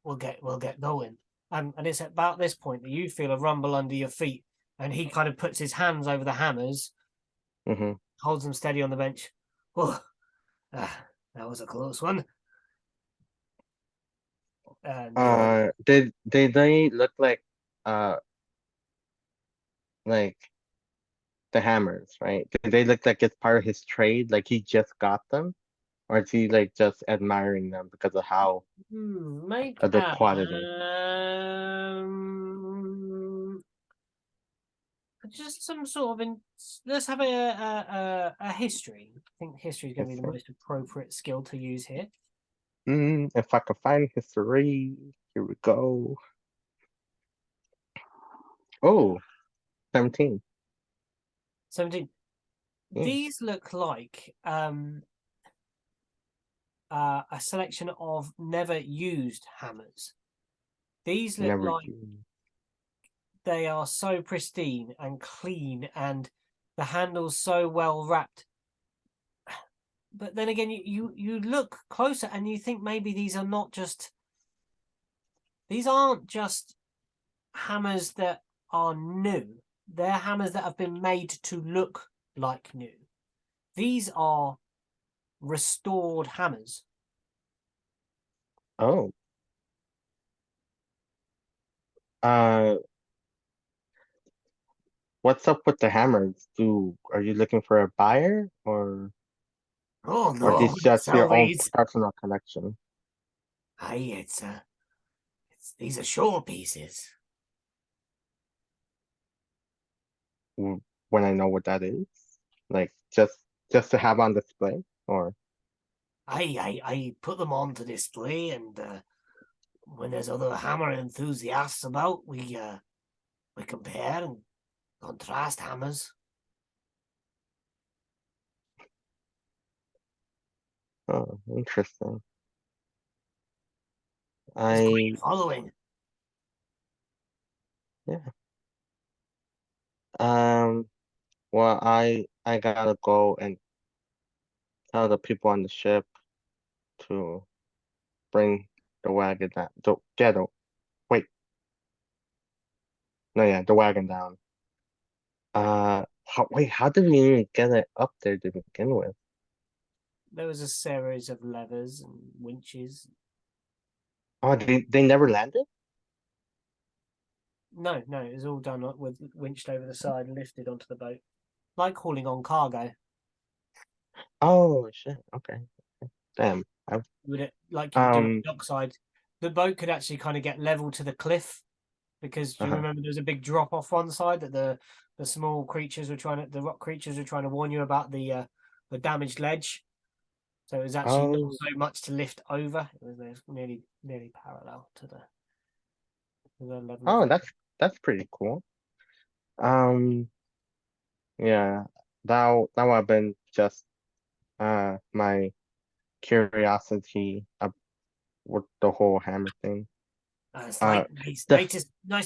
we'll get going. And it's about this point that you feel a rumble under your feet, and he kind of puts his hands over the hammers, holds them steady on the bench. Oh, that was a close one. Did they look like the hammers, right? Did they look like it's part of his trade, like he just got them? Or is he like just admiring them because of how Make of their quality? just some sort of let's have a history. I think history is going to be the most appropriate skill to use here. If I can find history, here we go. Oh, 17. 17. Yeah. These look like a selection of never used hammers. These look Never like used. they are so pristine and clean, and the handle's so well wrapped. But then again, you look closer and you think maybe these aren't just hammers that are new. They're hammers that have been made to look like new. These are restored hammers. Oh. What's up with the hammers? Are you looking for a buyer or Oh no, or I this wouldn't just sell your own these. personal collection? Hey, these are show pieces. When I know what that is, like just to have on display, or I put them on to display, and when there's other hammer enthusiasts about, we compare and contrast hammers. oh, interesting. It's great following. Yeah. Well, I gotta go and tell the people on the ship to bring the wagon down. Wait, no, yeah, the wagon down. How did we even get it up there to begin with? There was a series of levers and winches. Oh, they never landed? No, it was all done with winched over the side and lifted onto the boat, like hauling on cargo. Oh shit. Okay. Damn. Like you would do on the dockside. The boat could actually kind of get level to the cliff, because you remember there was a big drop off one side that the small creatures the rock creatures were trying to warn you about the damaged ledge. So it was actually not so much to lift over. It was nearly parallel to the level. Oh, that's pretty cool. Yeah, that would have been just my curiosity with the whole hammer thing. It's nice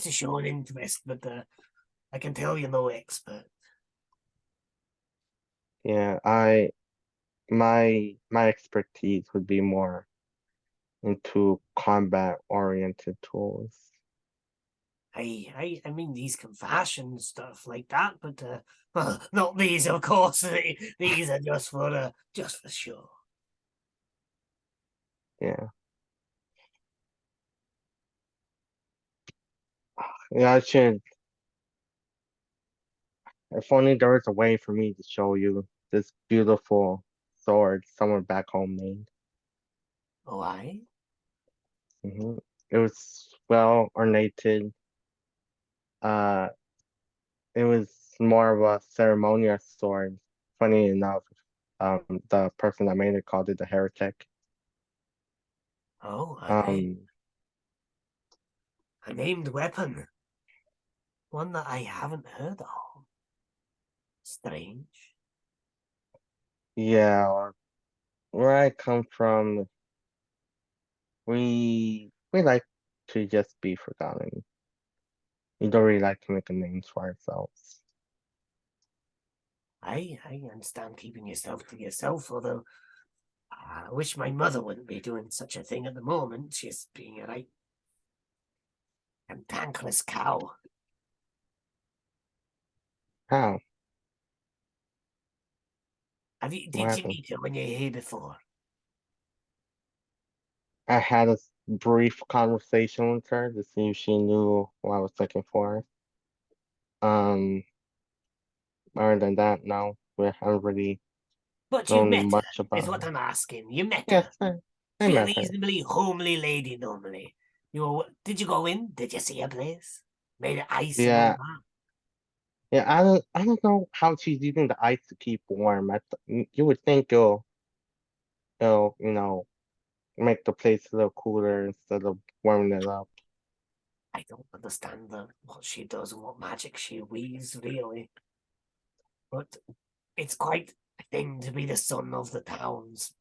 to show an interest, but I can tell you're no expert. Yeah, my expertise would be more into combat oriented tools. I mean, these can fashion stuff like that, but well, not these, of course. These are just for show. Yeah. Yeah, I should. If only there was a way for me to show you this beautiful sword someone back home made. Why? It was well ornated. Uh, it was more of a ceremonial sword. Funny enough, the person that made it called it the heretic. Oh, Um, a named weapon. One that I haven't heard of. Strange. yeah, where I come from, we like to just be forgotten. We don't really like to make a name for ourselves. I understand keeping yourself to yourself, although I wish my mother wouldn't be doing such a thing at the moment. She's being a right cantankerous cow. How? Did you happened? meet her when you were here before? I had a brief conversation with her to see if she knew what I was looking for. Other than that, no, we haven't really But you known met her, much about is what her. I'm asking. You met Yes, her. I She's a met her. reasonably homely lady normally. Did you go in? Did you see her place? Made of ice and all Yeah, that? Yeah, I don't know how she's using the ice to keep warm. You would think it'll make the place a little cooler instead of warming it up. I don't understand what she does and what magic she weaves, really. But it's quite a thing to be the son of the town's,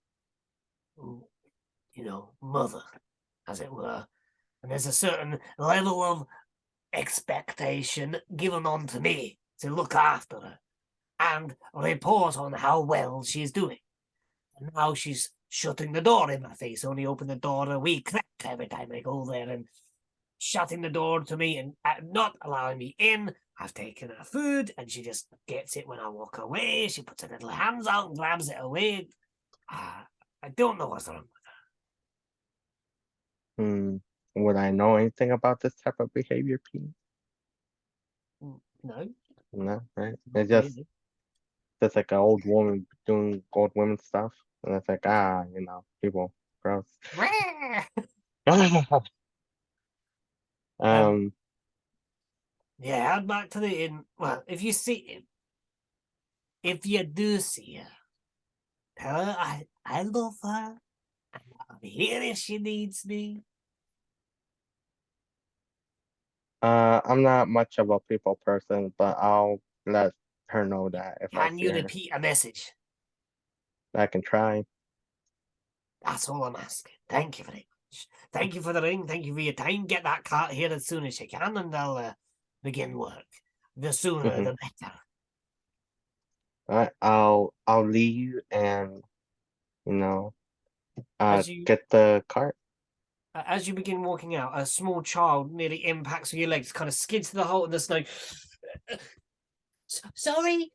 mother, as it were. And there's a certain level of expectation given onto me to look after her and report on how well she's doing. And now she's shutting the door in my face, only open the door a wee crack every time I go there, and shutting the door to me and not allowing me in. I've taken her food and she just gets it when I walk away. She puts her little hands out and grabs it away. I don't know what's wrong with Would I know anything about this type of behavior, Pete? her. No. No, right? Not It's just really. just like an old woman doing old women stuff, and it's like people gross. um, Yeah, head back to the inn. Well, if you do see her, tell her I love her. And I'll be here if she needs me. I'm not much of a people person, but I'll let her know that if I Can see you her. repeat a message? I can try. That's all I'm asking. Thank you very much. Thank you for the ring. Thank you for your time. Get that cart here as soon as you can, and I'll begin work. The sooner, the better. Alright, I'll leave and get the cart. As you begin walking out, a small child nearly impacts with your legs, kind of skids to the hole in the snow. Sorry.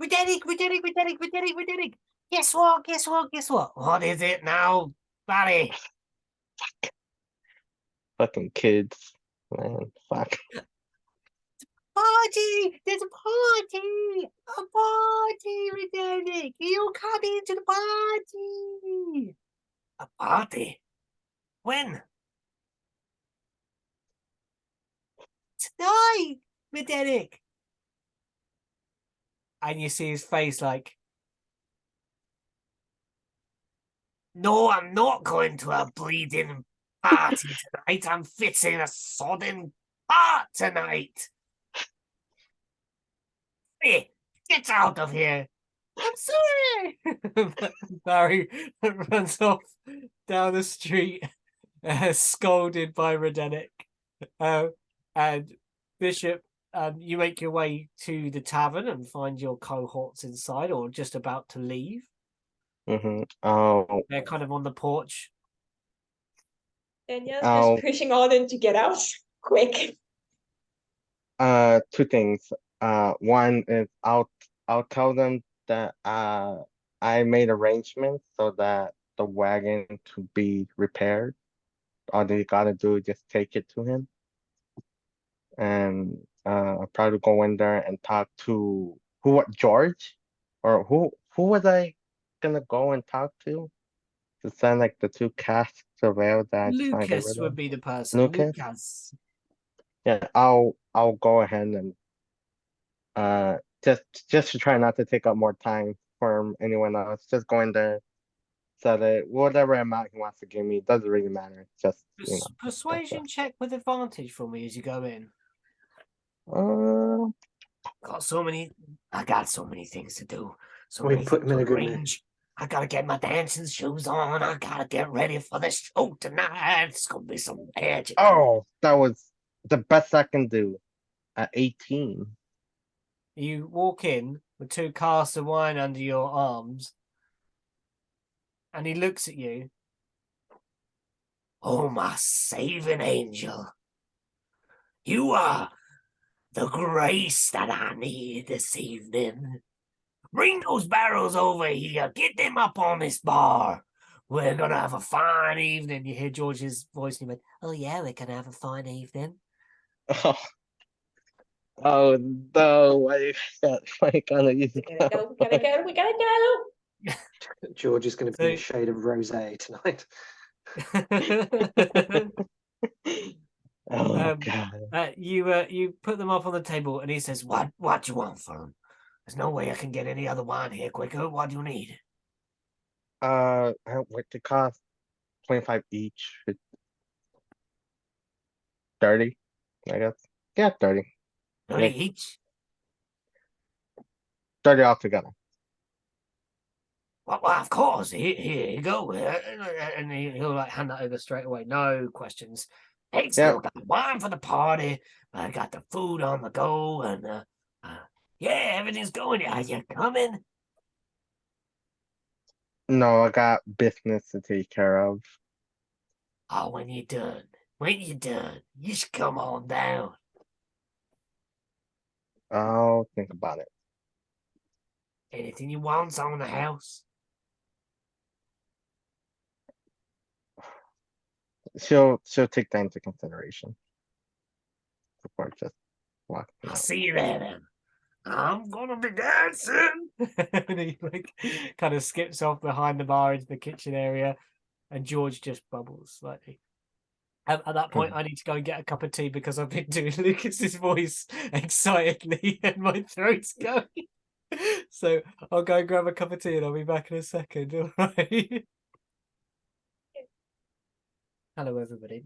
Redinick. Guess what? What is it now, Barry? Fucking kids, man. Fuck. Party! There's a party! A party, Redinick! You coming to the party! A party? When? Tonight, Redinick! And you see his face like, no, I'm not going to a bleeding party tonight. I'm fixing a sodding part tonight. Hey, get out of here. I'm sorry. Barry runs off down the street, scolded by Redinick. And Bishop, you make your way to the tavern and find your cohorts inside or just about to leave. Oh. They're kind of on the porch. Danielle's just pushing all them to get out quick. Two things. One is I'll tell them that I made arrangements so that the wagon to be repaired. All they gotta do is just take it to him. And I'll probably go in there and talk to George? Or who was I gonna go and talk to send like the two casts of ale that I just want to get Lucas rid would of? be the person. Lucas? Yeah, I'll go ahead and just to try not to take up more time from anyone else. Just go in there, set it, whatever amount he wants to give me, doesn't really matter. Just persuasion check with advantage for me as you go in. I got so many things to do. We put him in a good mood. I gotta get my dancing shoes on. I gotta get ready for the show tonight. It's gonna be some magic. Oh, that was the best I can do at 18. You walk in with 2 casks of wine under your arms, and he looks at you. Oh, my saving angel. You are the grace that I need this evening. Bring those barrels over here. Get them up on this bar. We're going to have a fine evening. You hear George's voice and you went, oh, yeah, we're going to have a fine evening. Oh no, I gotta use We gotta go. George is going to be a shade of rosé tonight. Oh god. You put them up on the table, and he says, "What do you want for them? There's no way I can get any other wine here quicker. What do you need?" What they cost? 25 each. 30, I guess. Yeah, 30. 30 Yeah. each. 30 altogether. Well, of course. Here you go. And he'll like hand that over straight away. No questions. Hey, still got wine for the party. I got the food on the go, and yeah, everything's going. Are you coming? No, I got business to take care of. Oh, when you're done, you should come on down. I'll think about it. Anything you want on the house? She'll take that into consideration before just walking I'll out. see you there then. I'm gonna be dancing. And he like kind of skips off behind the bar into the kitchen area, and George just bubbles slightly. At that point, I need to go and get a cup of tea because I've been doing Lucas's voice excitedly, and my throat's going. So I'll go and grab a cup of tea, and I'll be back in a second. All right. Hello, everybody.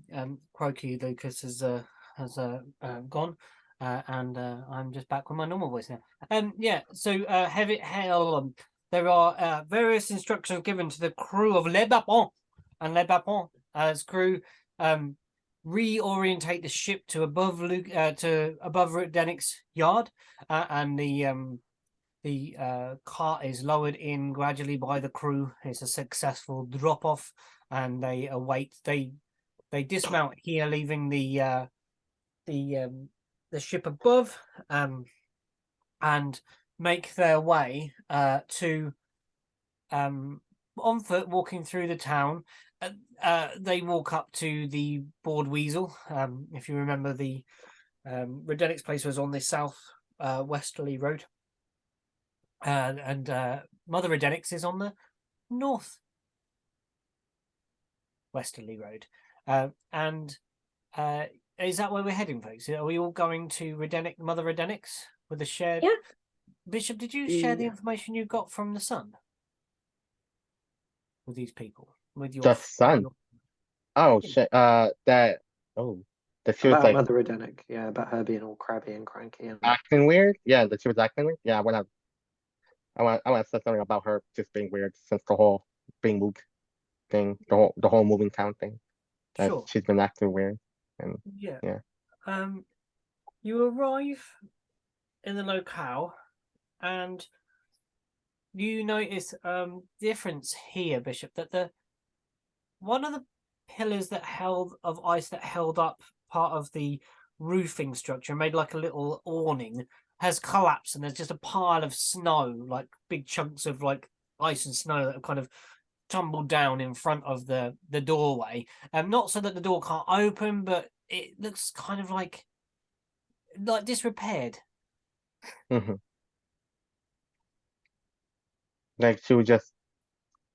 Croaky Lucas has gone, and I'm just back with my normal voice now. Yeah. So there are various instructions given to the crew of Le Bapon and Le Bapon as crew. Reorientate the ship to above Redinick's yard, and the cart is lowered in gradually by the crew. It's a successful drop off, and they await. They dismount here, leaving the ship above, and make their way to on foot, walking through the town. They walk up to the Board Weasel. If you remember, the Redenick's place was on the south westerly road, and Mother Redinick's is on the north westerly road. And is that where we're heading, folks? Are we all going to Mother Redinick's with a shared? Yeah. Bishop, did you share the information you got from the Sun with these people? With your The Sun. Oh Yeah. shit. That she was About like Mother Redinick, yeah, about her being all crabby and cranky and acting weird. Yeah, that she was acting weird. Yeah, I want to say something about her just being weird since the whole being moved thing, the whole moving town thing. That Sure. she's been acting weird. And Yeah. yeah. You arrive in the locale, and you notice difference here, Bishop, that one of the pillars of ice that held up part of the roofing structure, made like a little awning, has collapsed, and there's just a pile of snow, like big chunks of like ice and snow that have kind of tumbled down in front of the doorway. Not so that the door can't open, but it looks kind of like disrepaired. Mm-hmm. Like she was just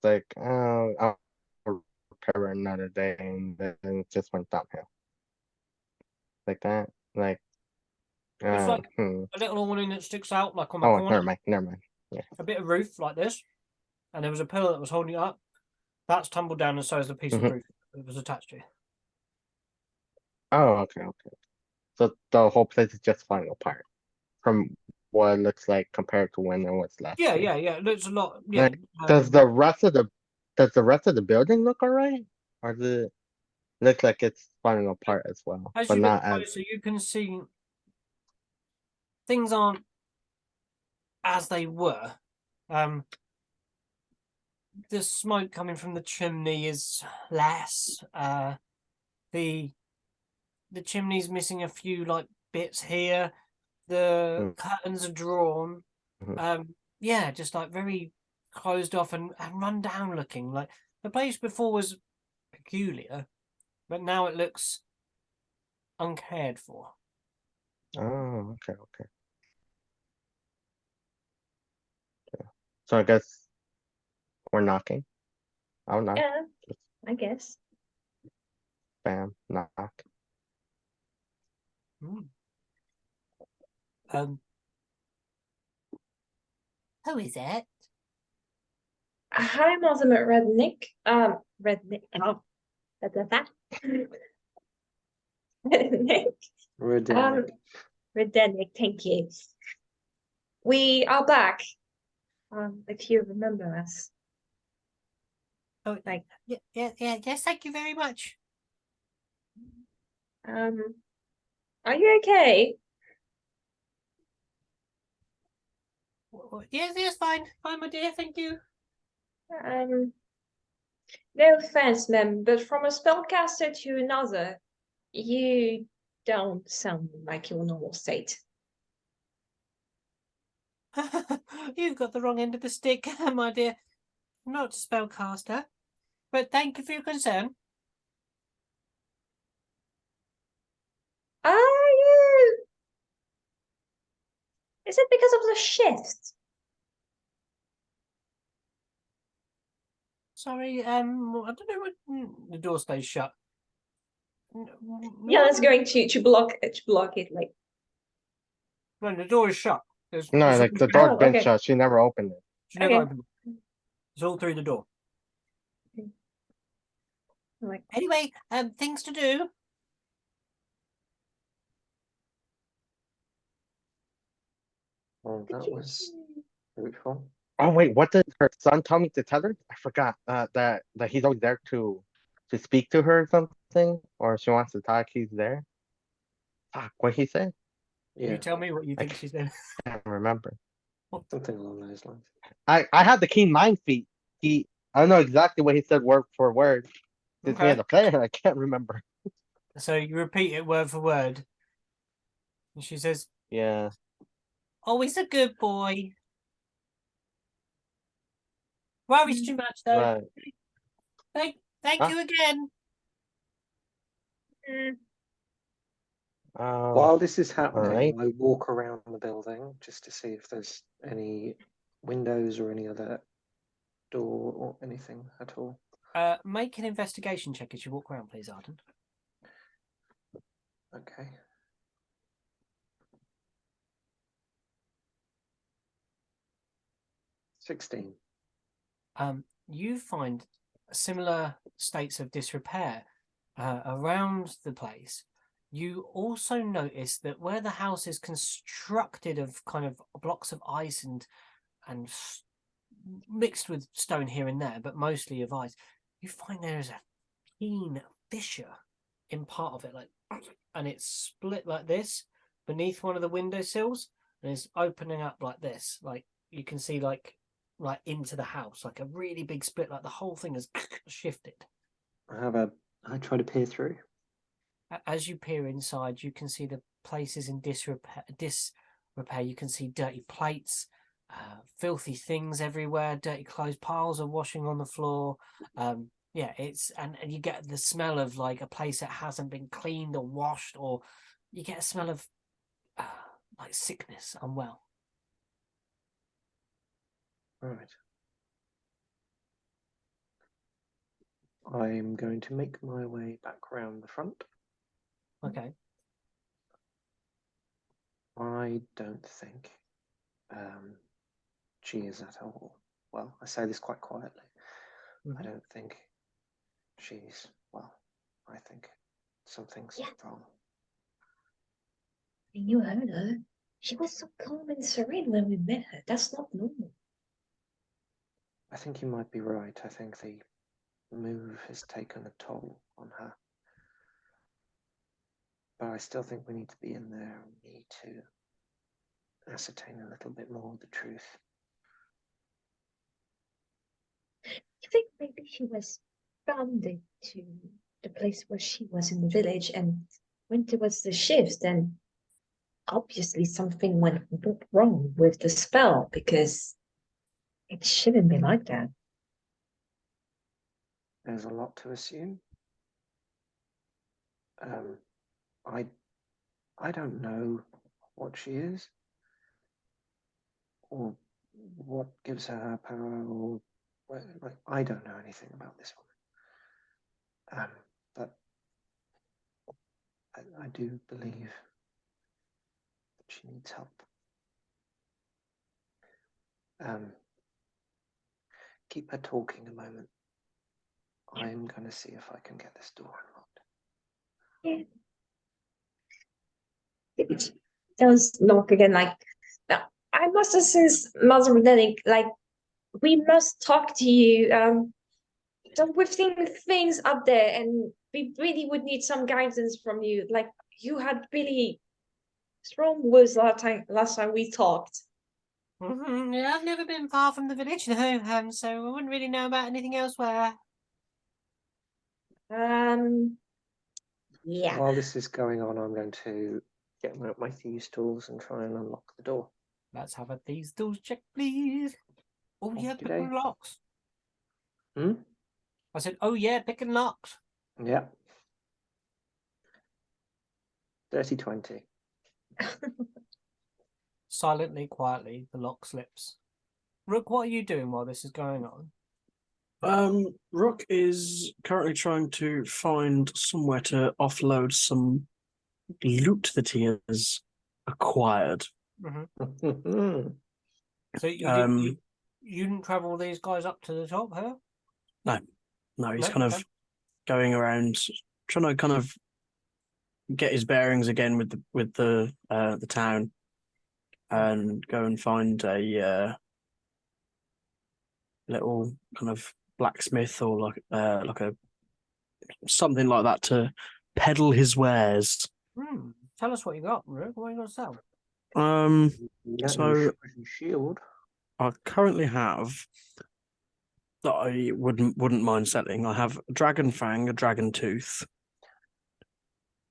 like, oh, I'll repair her another day, and then it just went downhill. Like that. Like It's like a little awning that sticks out like on the corner. Never mind. Yeah. A bit of roof like this, and there was a pillar that was holding it up. That's tumbled down, and so is the piece of roof that was attached to. Oh, okay. So the whole place is just falling apart from what it looks like compared to when it was last. Yeah. It looks a lot. Yeah. Like, does the rest of the building look alright, or does it look like it's falling apart as well? As But you not get as. closer, you can see things aren't as they were. The smoke coming from the chimney is less. The chimney's missing a few like bits here. The curtains are drawn. Yeah, just like very closed off and run down looking. Like the place before was peculiar, but now it looks uncared for. Oh, okay. Yeah. So I guess we're knocking. I'll knock. Yeah, I guess. Bam, knock. Um, who is it? Hi, Mother Redinick. Redinick. Oh, that. Redinick. Redinick. Redinick. Thank you. We are back. If you remember us. Oh, Like, yeah, yes. Thank you very much. are you okay? Yes, fine, my dear. Thank you. No offense, ma'am, but from a spellcaster to another, you don't sound like your normal state. You've got the wrong end of the stick, my dear. I'm not a spellcaster, but thank you for your concern. Are you? Is it because of the shift? Sorry, I don't know what the door stays shut. Yeah, that's going to block it. Like, No, the door is shut. No, it's like all the through door's oh, been okay. shut. She never opened it. She never Okay. opened it. It's all through the door. Like, Anyway, things to do. Well, that was fruitful. Oh wait, what did her son tell me to tell her? I forgot. That he's always there to speak to her or something, or if she wants to talk, he's there. Fuck, what he said? Yeah, You tell me what you I think she said. can't remember. something along those lines. I had the keen mind feat. I don't know exactly what he said word for word. Since me as Okay. a player, I can't remember. So you repeat it word for word. And she says, Yeah. "Oh, he's a good boy. Worries too much, though. Right. Thank Huh? you again." While this is happening, right. I walk around the building just to see if there's any windows or any other door or anything at all. Make an investigation check as you walk around, please, Arden. Okay. $16. You find similar states of disrepair around the place. You also notice that where the house is constructed of kind of blocks of ice and mixed with stone here and there, but mostly of ice, you find there is a keen fissure in part of it, like, and it's split like this beneath one of the windowsills, and it's opening up like this. Like you can see, like into the house, like a really big split. Like the whole thing has shifted. I try to peer through. As you peer inside, you can see the place is in disrepair. You can see dirty plates, filthy things everywhere, dirty clothes, piles of washing on the floor. Yeah, it's and you get the smell of like a place that hasn't been cleaned or washed, or you get a smell of like sickness, unwell. Right. I'm going to make my way back around the front. Okay. I don't think she is at all. Well, I say this quite quietly. I don't think she's well. I think something's wrong. you heard her. She was so calm and serene when we met her. That's not normal. I think you might be right. I think the move has taken a toll on her. But I still think we need to be in there. We need to ascertain a little bit more of the truth. You think maybe she was bounded to the place where she was in the village, and when there was the shift, then obviously something went wrong with the spell, because it shouldn't be like that. There's a lot to assume. I don't know what she is, or what gives her power, or like I don't know anything about this woman. But I do believe She needs help. Keep her talking a moment. I'm going to see if I can get this door unlocked. Yeah. It does knock again. Like, I must insist, Mother Redinick, like, we must talk to you. We've seen things up there, and we really would need some guidance from you. Like, you had really strong words last time we talked. Yeah, I've never been far from the village, though, so I wouldn't really know about anything elsewhere. Yeah. While this is going on, I'm going to get my thieves' tools and try and unlock the door. Let's have a these tools check, please. Oh yeah, Okey-doke. picking locks. Hmm? I said, oh yeah, picking locks. Yeah. 30-20. Silently, quietly, the lock slips. Rook, what are you doing while this is going on? Rook is currently trying to find somewhere to offload some loot that he has acquired. Mm-hmm. So you didn't travel these guys up to the top, huh? No, he's No, kind of going around trying to kind of get his bearings again with the town, and go and find a little kind of blacksmith or like a something like that to peddle his wares. Tell us what you got, Rook. What are you going to sell? So Shield. I currently have that I wouldn't mind selling. I have a dragon fang, a dragon tooth,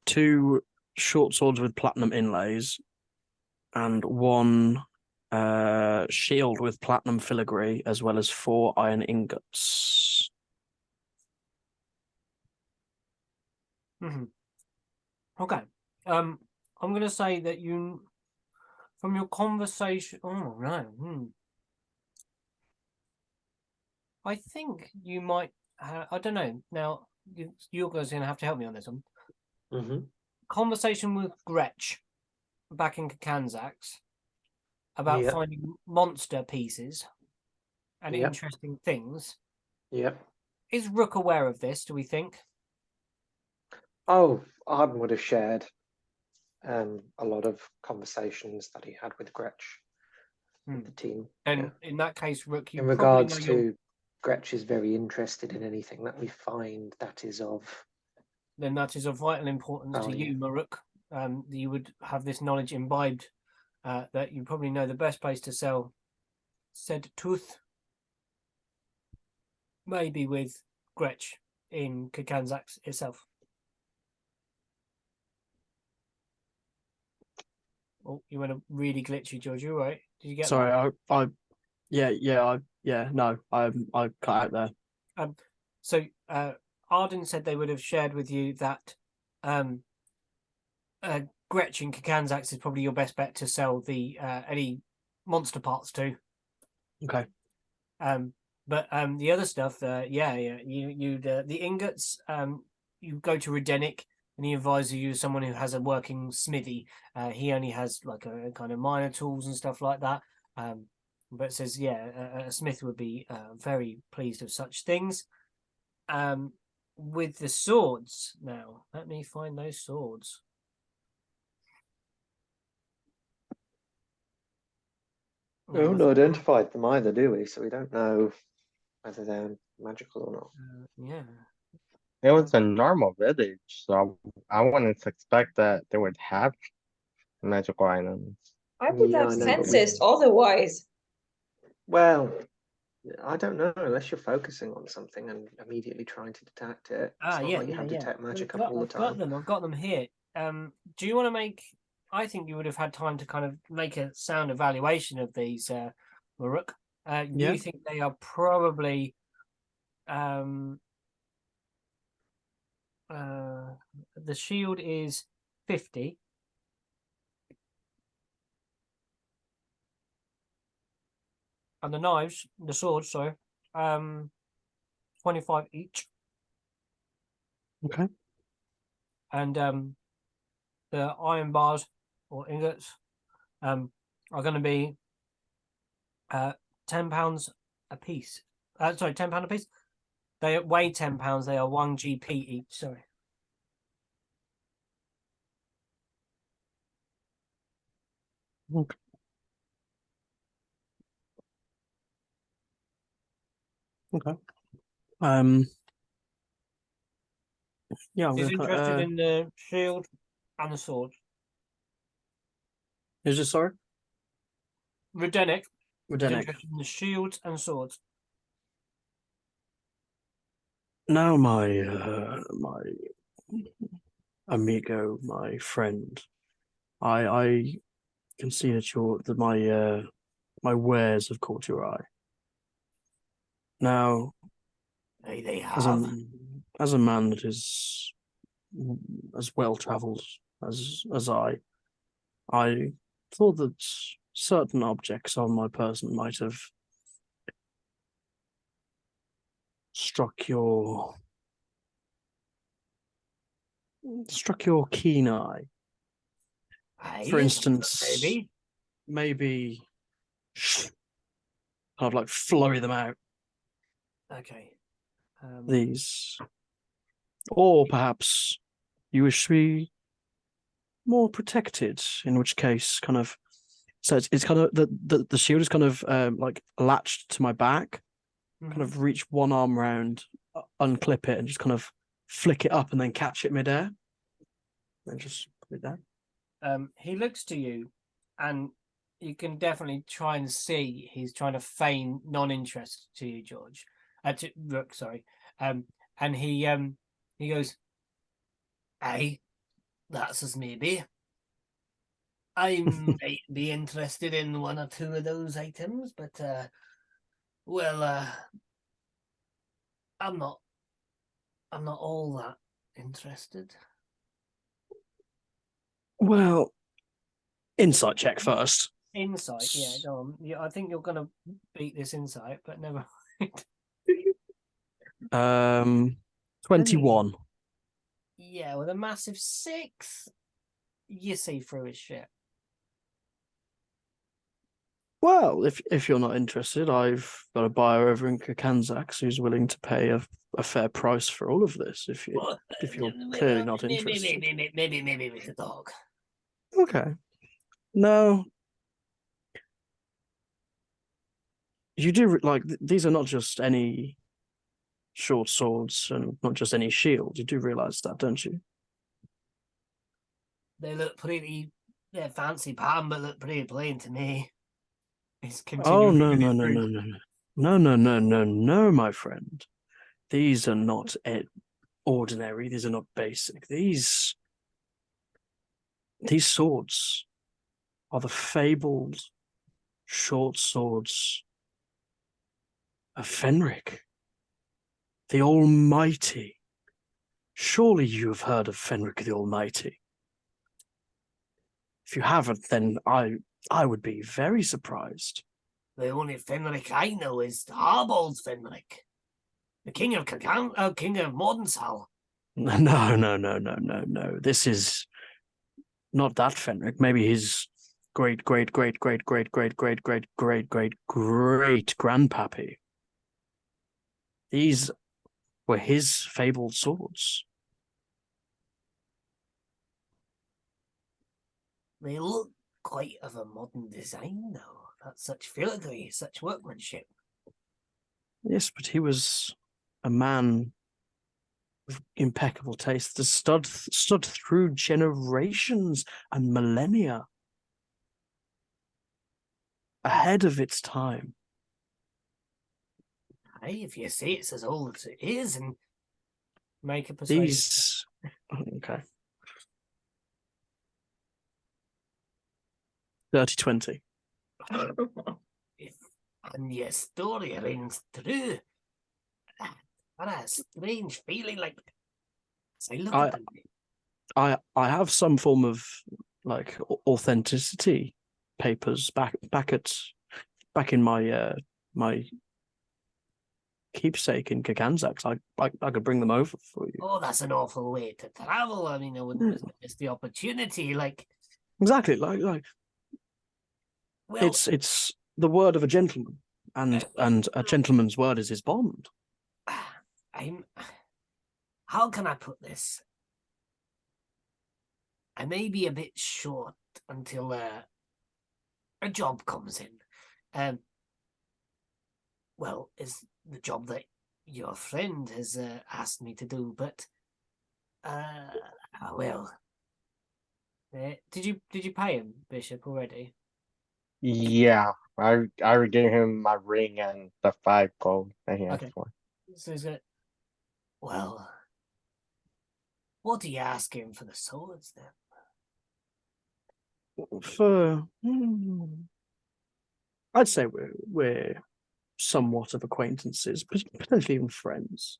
2 short swords with platinum inlays, and 1 shield with platinum filigree, as well as 4 iron ingots. Mm-hmm. Okay. I'm going to say that you, from your conversation. Oh no. I think you might. I don't know. Now you guys are going to have to help me on this one. Mm-hmm. Conversation with Gretch back in Kakanzax about Yep. finding monster pieces and Yep. interesting things. Yep. Is Rook aware of this, do we think? Oh, Arden would have shared a lot of conversations that he had with Gretch, with the team. And in that case, Rook, you In probably regards know to Gretch is very interested in anything that we find that is of. then that is of vital importance to value. you, Maruk. You would have this knowledge imbibed, that you probably know the best place to sell said tooth, maybe with Gretch in Kakanzax itself. Oh, you went a really glitchy, George. You all right? Did you get Sorry, that? I cut out there. So Arden said they would have shared with you that Gretch in Kakanzax is probably your best bet to sell the any monster parts to. Okay. But the other stuff, you the ingots, you go to Redinick and he advises you as someone who has a working smithy. He only has like a kind of minor tools and stuff like that. But says, a smith would be very pleased with such things. With the swords now, let me find those swords. We haven't identified them either, do we? So we don't know whether they're magical or not. Yeah. It was a normal village, so I wouldn't expect that they would have magical items. I would Yeah, have I know, but we- sensed otherwise. Well, I don't know, unless you're focusing on something and immediately trying to detect it. It's not like you have detect magic up all the time. I've got them here. Do you want to make? I think you would have had time to kind of make a sound evaluation of these, Maruk. Yeah. You think they are probably the shield is 50. And the swords, 25 each. Okay. And the iron bars or ingots are going to be £10 a piece. Sorry, £10 a piece. They weigh £10. They are 1 GP each. Sorry. Okay. Okay. Yeah, I'm He's gonna. interested in the shield and the sword. Is this sorry? Redinick is Redinick. interested in the shields and swords. Now, my amigo, my friend, I can see that my wares have caught your eye. Now, They as have. a man that is as well travelled as I thought that certain objects on my person might have struck your keen eye. For instance, maybe kind of like flurry them out. Okay. These, or perhaps you wish to be more protected. In which case, kind of, so it's kind of the shield is kind of like latched to my back. Kind of reach one arm round, unclip it, and just kind of flick it up, and then catch it midair, and just put it down. He looks to you, and you can definitely try and see he's trying to feign non-interest to you, George. To Rook, sorry. And he goes, "Aye, that's as maybe. I might be interested in one or two of those items, but I'm not all that interested." Well, insight check first. Insight, yeah, go on. Yeah, I think you're gonna beat this insight, but never. 21. Yeah, with a massive 6, you see through his shit. Well, if you're not interested, I've got a buyer over in Kakanzax who's willing to pay a fair price for all of this. If you're clearly not interested, maybe we could talk. okay. No, you do like these are not just any short swords and not just any shield. You do realize that, don't you? They look pretty. They're fancy pattern, but look pretty plain to me. Oh no, my friend. These are not ordinary. These are not basic. These swords are the fabled short swords of Fenric, the Almighty. Surely you have heard of Fenric the Almighty. If you haven't, then I would be very surprised. The only Fenric I know is Harbold Fenric, the king of king of Mordensal. No. This is not that Fenric. Maybe his great grandpappy. These were his fabled swords. They look quite of a modern design, though. That's such filigree, such workmanship. Yes, but he was a man with impeccable taste that stood through generations and millennia. Ahead of its time. Hey, if you say it's as old as it is, and make a persuasion. Okay. 30-20. And your story rings true. What a strange feeling, like. Say, look at them. I have some form of like authenticity papers back in my my keepsake in Kakanzax. I could bring them over for you. Oh, that's an awful way to travel. I mean, I wouldn't miss the opportunity. Like exactly, like Well, It's the word of a gentleman, and a gentleman's word is his bond. How can I put this? I may be a bit short until a job comes in. Well, it's the job that your friend has asked me to do, but well, did you pay him, Bishop, already? Yeah, I gave him my ring and the 5 gold that he asked for. So he's got. Well, what do you ask him for the swords then? I'd say we're somewhat of acquaintances, potentially even friends.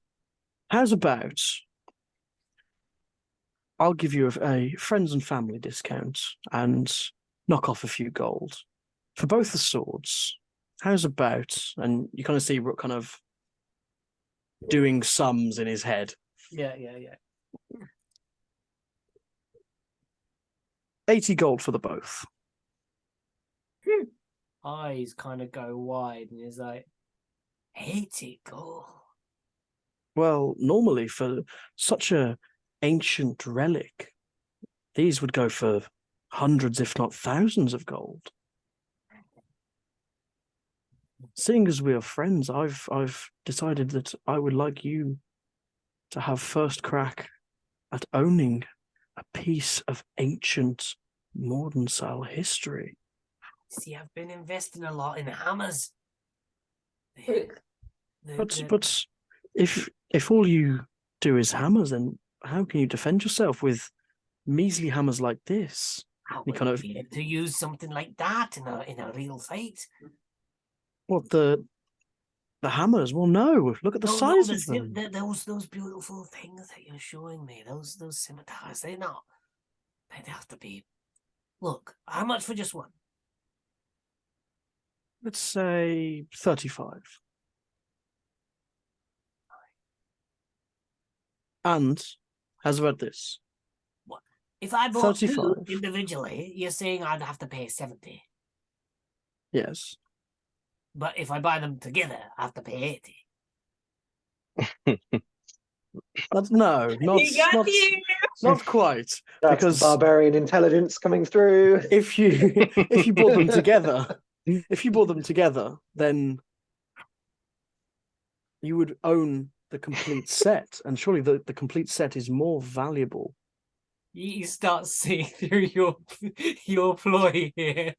How's about I'll give you a friends and family discount and knock off a few gold for both the swords. How's about, and you kind of see Rook kind of doing sums in his head. Yeah. 80 gold for the both. Eyes kind of go wide, and he's like, 80 gold. Well, normally for such a ancient relic, these would go for hundreds, if not thousands, of gold. Seeing as we are friends, I've decided that I would like you to have first crack at owning a piece of ancient modern style history. See, I've been investing a lot in hammers. But if all you do is hammers, then how can you defend yourself with measly hammers like this? How You would kind you of be able to use something like that in a real fight? what the hammers? Well, no. Look at the size of them. Those beautiful things that you're showing me, those scimitars, they'd have to be. Look, how much for just one? Let's say 35. And how's about this? What? If I bought 2 35. individually, you're saying I'd have to pay 70. Yes. But if I buy them together, I have to pay 80. No, not quite. That's because the barbarian intelligence coming through. If you bought them together, then you would own the complete set, and surely the complete set is more valuable. You start seeing through your ploy here.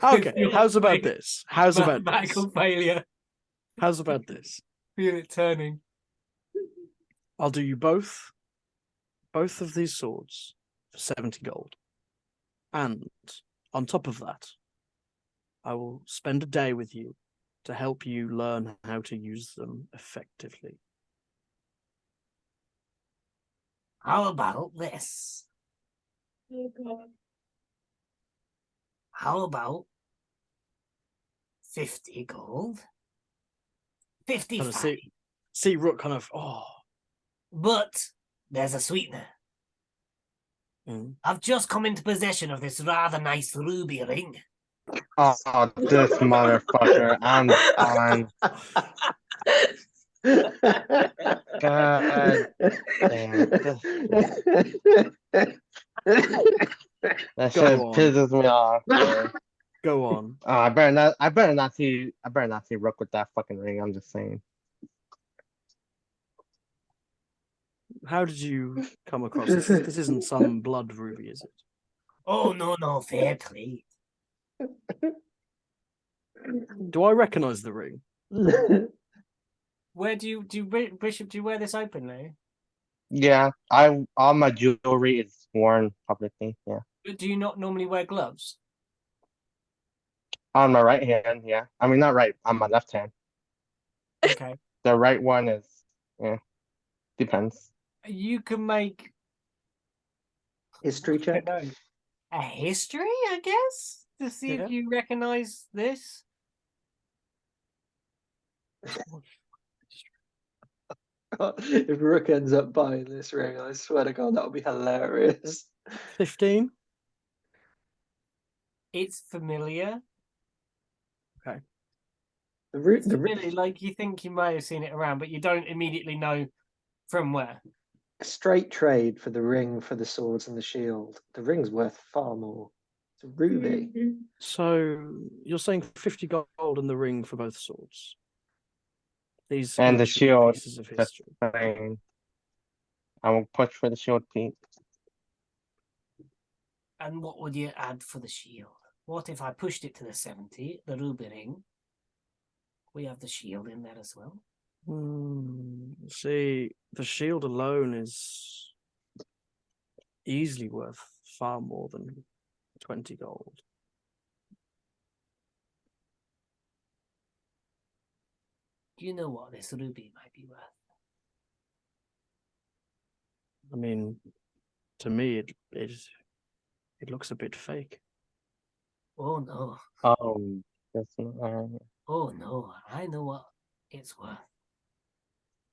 Okay, how's about this? Mathematical failure. How's about this? Feel it turning. I'll do you both of these swords for 70 gold. And on top of that, I will spend a day with you to help you learn how to use them effectively. How about this? How about 50 gold? 55. Kind of see Rook kind of, But there's a sweetener. I've just come into possession of this rather nice ruby ring. Oh, this motherfucker. I'm on. God damn. That shit pisses me off. Man. Go on. I better not see Rook with that fucking ring. I'm just saying. How did you come across this? This isn't some blood ruby, is it? Oh, no, fair play. Do I recognize the ring? Where Bishop, do you wear this openly? Yeah, all my jewelry is worn publicly. Yeah. Do you not normally wear gloves? On my right hand, yeah. I mean, not right. On my left hand. Okay. The right one is, depends. You can make history check. A history, I guess, to see if you recognize this. If Rook ends up buying this ring, I swear to God, that would be hilarious. 15. It's familiar. The root, It's familiar, like you think you may have seen it around, but you don't immediately know from where. straight trade for the ring, for the swords and the shield. The ring's worth far more. It's a ruby. So you're saying 50 gold in the ring for both swords. These And the ancient shield, pieces of that's history. fine. I will push for the shield piece. And what would you add for the shield? What if I pushed it to the 70, the ruby ring? We have the shield in there as well. See, the shield alone is easily worth far more than 20 gold. Do you know what this ruby might be worth? I mean, to me, it looks a bit fake. Oh no. Oh, that's not. Oh no, I know what it's worth.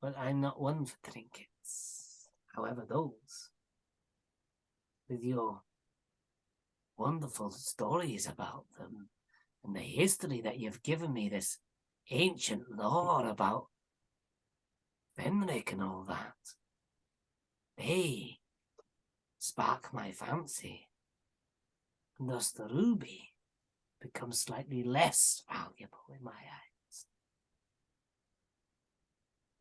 But I'm not one for trinkets. However, those, with your wonderful stories about them, and the history that you've given me, this ancient lore about Fenric and all that, they spark my fancy. And thus the ruby becomes slightly less valuable in my eyes.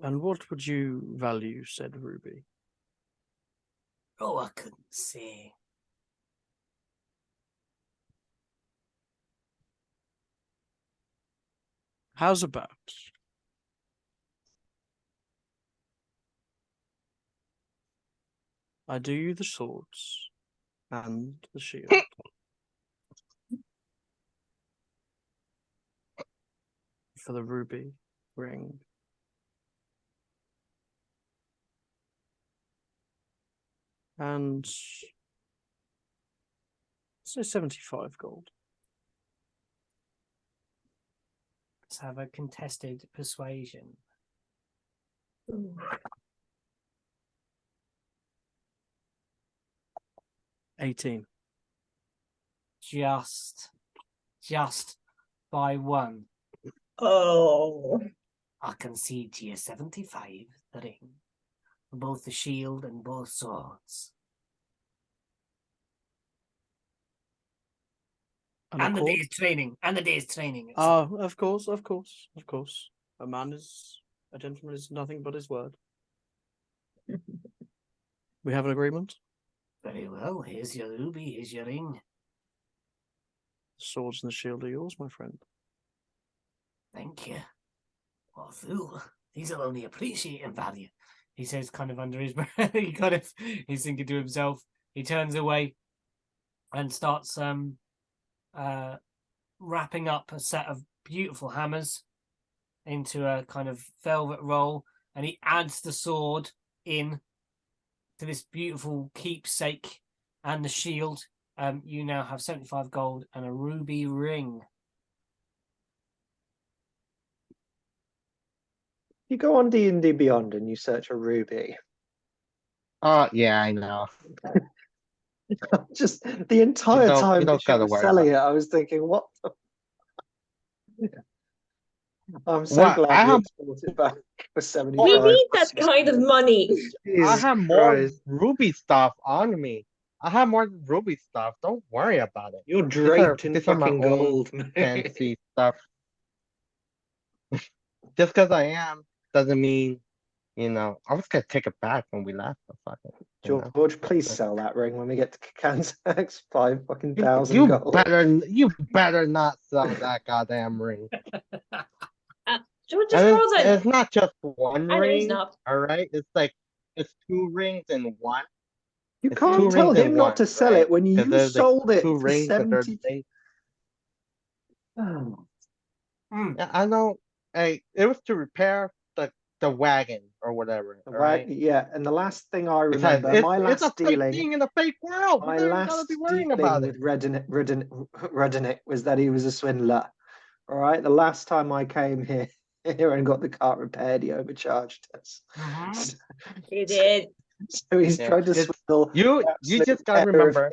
And what would you value said ruby? Oh, I couldn't say. How's about I do you the swords and the shield? For the ruby ring. And say 75 gold. Let's have a contested persuasion. 18. Just by one. Oh. I concede to you 75, the ring. Both the shield and both swords. And the day's training. And the day's training. Oh, of course. A gentleman is nothing but his word. We have an agreement? Very well. Here's your ruby, here's your ring. The swords and the shield are yours, my friend. Thank you. What a fool. These will only appreciate in value. He says kind of under his breath. He's thinking to himself. He turns away and starts wrapping up a set of beautiful hammers into a kind of velvet roll, and he adds the sword in to this beautiful keepsake and the shield. You now have 75 gold and a ruby ring. You go on D&D Beyond and you search a ruby. Yeah, I know. Just the entire time you don't she gotta was worry selling it, about I was thinking, what the... I'm so What? glad you bought it back for 75. We need that kind of money. I Jesus have more Christ. ruby stuff on me. I have more ruby stuff. Don't worry about it. You're draped in These are my fucking own gold, man. fancy stuff. Just because I am doesn't mean, I was gonna take it back when we left. George, please sell that ring when we get to Kansas. 5,000 You gold. you better not sell that goddamn ring. George is frozen. It's not just one I know he's ring. not. All right, it's 2 rings in one. You It's can't 2 tell rings in him not one, to sell right? it when 'Cause you there's, sold it 2 for rings that they're 70. Oh. Yeah, I know. Hey, it was to repair the wagon or whatever. All right. Yeah, and the last thing I Besides, remember, my it's last a fake dealing, thing in a fake world. my You don't gotta last be worrying dealing about it. with Redinick was that he was a swindler. All right, the last time I came here and got the cart repaired, he overcharged us. He did. So he's tried to swindle. You just gotta remember.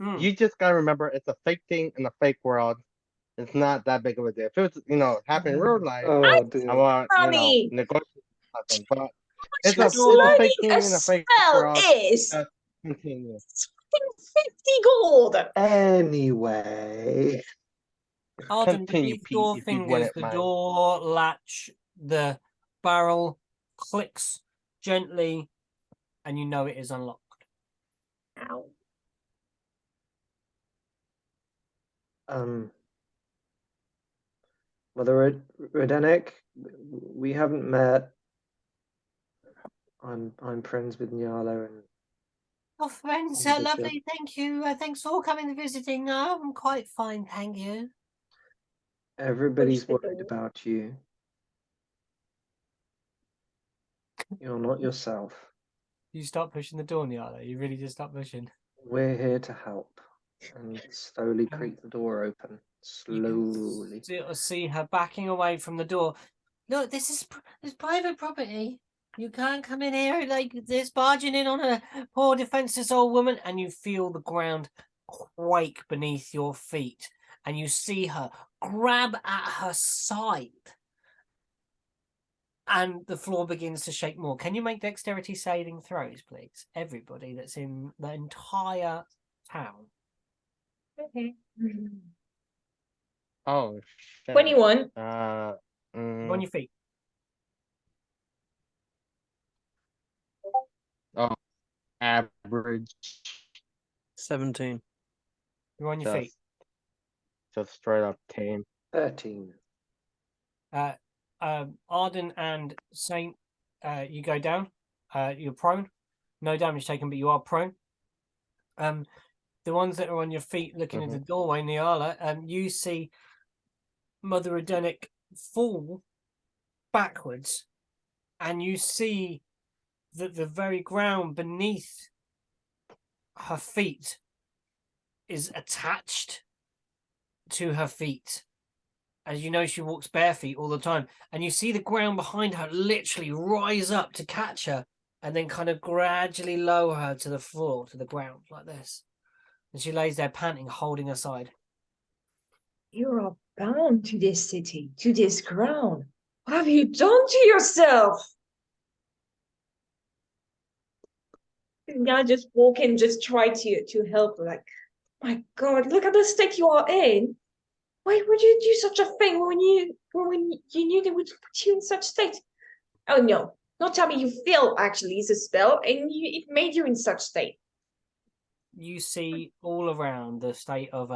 Hmm. You just gotta remember it's a fake thing in a fake world. It's not that big of a deal. If it was, happening in real life, Oh I dear. want, Funny. negotiate something. But How it's much a Door lock. fake learning a thing in a fake spell world. is? Just continue. It's fucking 50 gold. Anyway, Arden, Continue, beneath Pete, your if you fingers, wouldn't the mind. door latch, the barrel clicks gently, and you know it is unlocked. Ow. Mother Redinick, we haven't met. I'm friends with Nyala and Oh, friends, the bishop. lovely. Thank you. Thanks for coming and visiting. No, I'm quite fine, thank you. Everybody's Push the worried door. about you. You're not yourself. You start pushing the door, Nyala. You really just start pushing. We're here to help. And slowly creak the door open. You can Slowly. sort of see her backing away from the door. Look, this is private property. You can't come in here like this, barging in on a poor defenseless old woman. And you feel the ground quake beneath your feet. And you see her grab at her side. And the floor begins to shake more. Can you make dexterity saving throws, please? Everybody that's in the entire town. Okay. Oh, shit. 21. You're on your feet. Average. 17. You're on your feet. Just straight up tame. 13. Arden and Saint, you go down. You're prone. No damage taken, but you are prone. The ones that are on your feet looking into the doorway, Nyala, you see Mother Redinick fall backwards, and you see that the very ground beneath her feet is attached to her feet. As you know, she walks bare feet all the time, and you see the ground behind her literally rise up to catch her and then kind of gradually lower her to the floor, to the ground, like this. And she lays there panting, holding her side. You are bound to this city, to this ground. What have you done to yourself? Now just walk in, just try to help her. Like, my God, look at the state you are in. Why would you do such a thing when you knew they would put you in such state? Oh no, not tell me you feel actually it's a spell and it made you in such state. You see all around the state of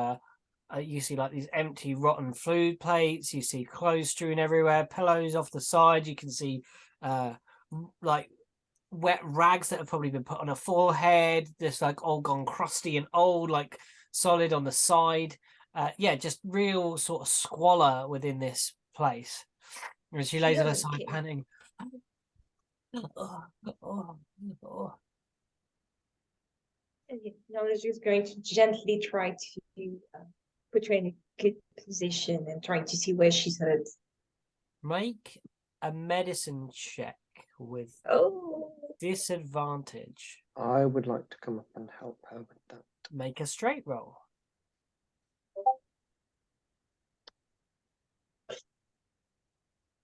you see like these empty rotten food plates, you see clothes strewn everywhere, pillows off the side, you can see like wet rags that have probably been put on her forehead, just like all gone crusty and old, like solid on the side. Yeah, just real sort of squalor within this place. And she lays on her side, panting. Knowledge is going to gently try to put her in a good position and trying to see where she's hurt. Make a medicine check with disadvantage. I would like to come up and help her with that. Make a straight roll.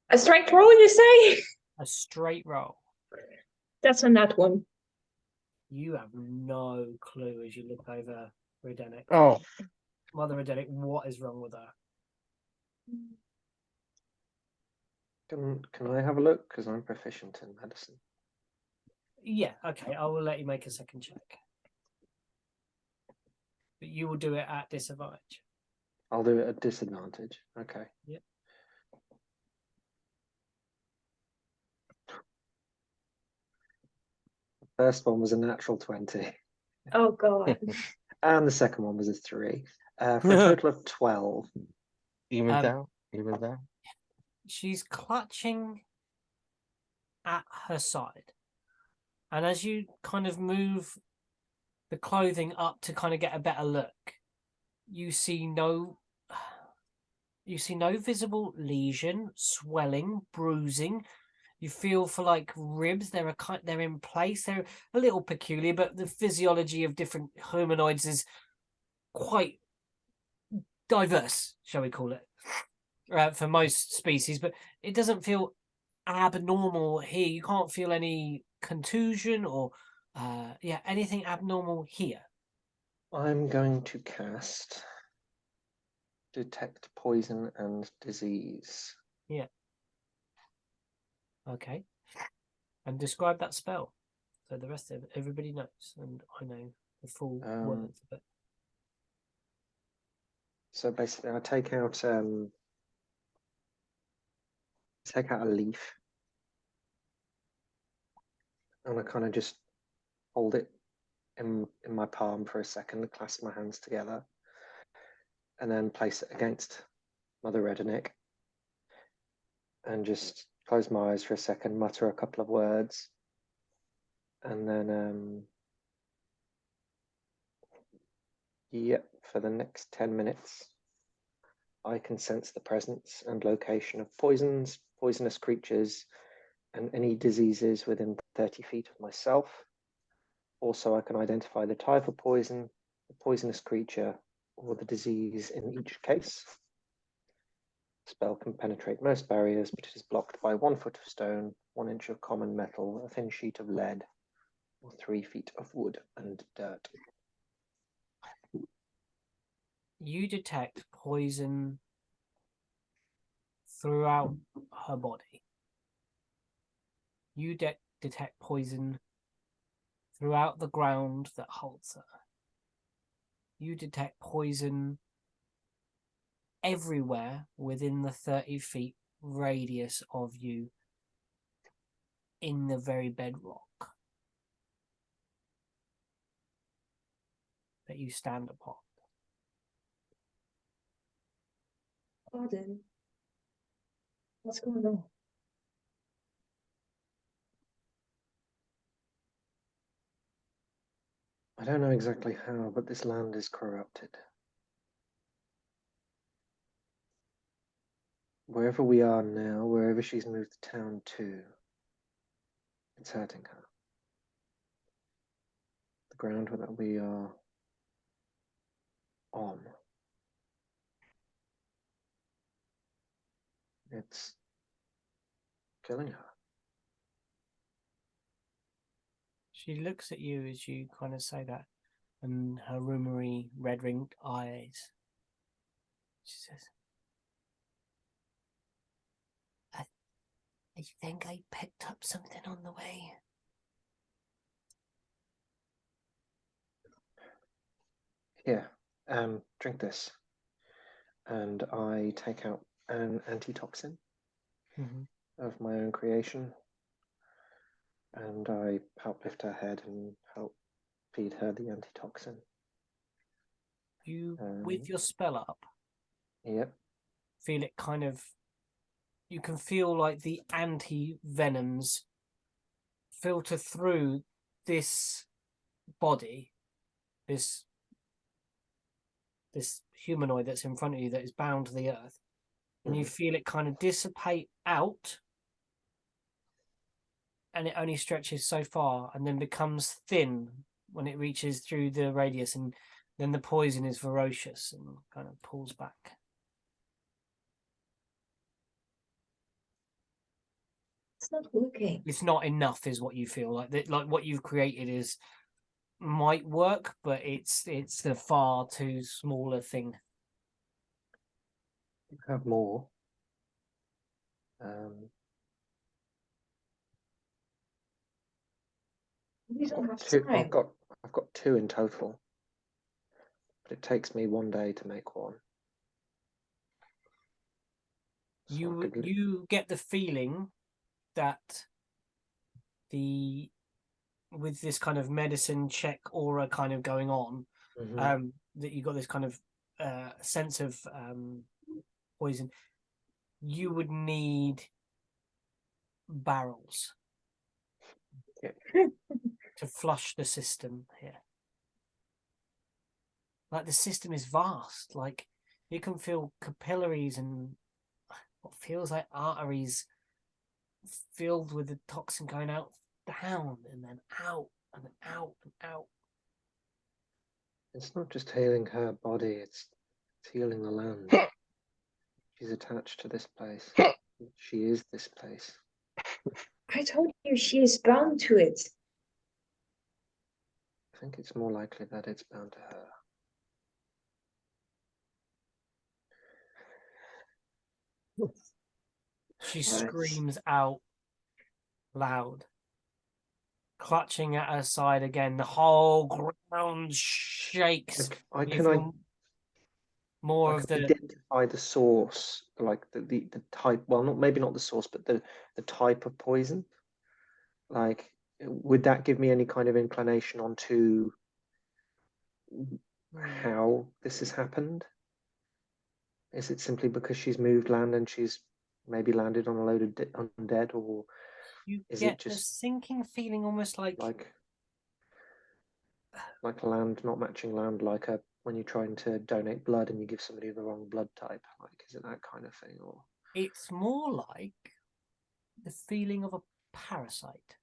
A straight roll, you say? A straight roll. That's on that one. You have no clue as you look over Redinick. Oh. Mother Redinick, what is wrong with her? Can I have a look? Because I'm proficient in medicine. Yeah, okay. I will let you make a second check. But you will do it at disadvantage. I'll do it at disadvantage. Okay. Yep. The first one was a natural 20. Oh, God. And the second one was a 3. For a total of 12. Even down? Even down? She's clutching at her side. And as you kind of move the clothing up to kind of get a better look, you see no visible lesion, swelling, bruising. You feel for like ribs, they're in place. They're a little peculiar, but the physiology of different humanoids is quite diverse, shall we call it, for most species, but it doesn't feel abnormal here. You can't feel any contusion or anything abnormal here. I'm going to cast Detect Poison and Disease. Okay. And describe that spell so the rest of everybody knows, and I know the full words of it. So basically, I take out a leaf, and I kind of just hold it in my palm for a second, clasp my hands together, and then place it against Mother Redinick, and just close my eyes for a second, mutter a couple of words, and then for the next 10 minutes, I can sense the presence and location of poisons, poisonous creatures, and any diseases within 30 feet of myself. Also, I can identify the type of poison, the poisonous creature, or the disease in each case. The spell can penetrate most barriers, but it is blocked by 1 foot of stone, 1 inch of common metal, a thin sheet of lead, or 3 feet of wood and dirt. You detect poison throughout her body. You detect poison throughout the ground that holds her. You detect poison everywhere within the 30 feet radius of you in the very bedrock that you stand upon. Pardon. What's going on? I don't know exactly how, but this land is corrupted. Wherever we are now, wherever she's moved the town to, it's hurting her. The ground that we are on, it's killing her. She looks at you as you kind of say that, and her roomery, red-ringed eyes. She says, I think I picked up something on the way. Here, drink this. And I take out an antitoxin of my own creation, and I help lift her head and help feed her the antitoxin. You, with your spell up, Yep. feel it kind of, you can feel like the anti-venoms filter through this body, this humanoid that's in front of you that is bound to the earth, and you feel it kind of dissipate out, and it only stretches so far and then becomes thin when it reaches through the radius, and then the poison is ferocious and kind of pulls back. It's not working. It's not enough, is what you feel like. Like what you've created might work, but it's the far too small a thing. You have more. We don't have Two, time. I've got 2 in total, but it takes me 1 day to make 1. So You get the feeling that with this kind of medicine check aura kind of going on, that you got this kind of sense of poison. You would need barrels to flush the system here. Like, the system is vast. Like, you can feel capillaries and what feels like arteries filled with the toxin going out, down, and then out, and then out, and out. It's not just healing her body, it's healing the land. She's attached to this place. She is this place. I told you she is bound to it. I think it's more likely that it's bound to her. She Right. screams out loud, clutching at her side again. The whole ground shakes. I You can feel more I of can the identify the source, like the type. Well, maybe not the source, but the type of poison. Like, would that give me any kind of inclination onto how this has happened? Is it simply because she's moved land and she's maybe landed on a load of undead, or you is get it the just sinking feeling, almost like land not matching land, like when you're trying to donate blood and you give somebody the wrong blood type? Like, is it that kind of thing, or it's more like the feeling of a parasite.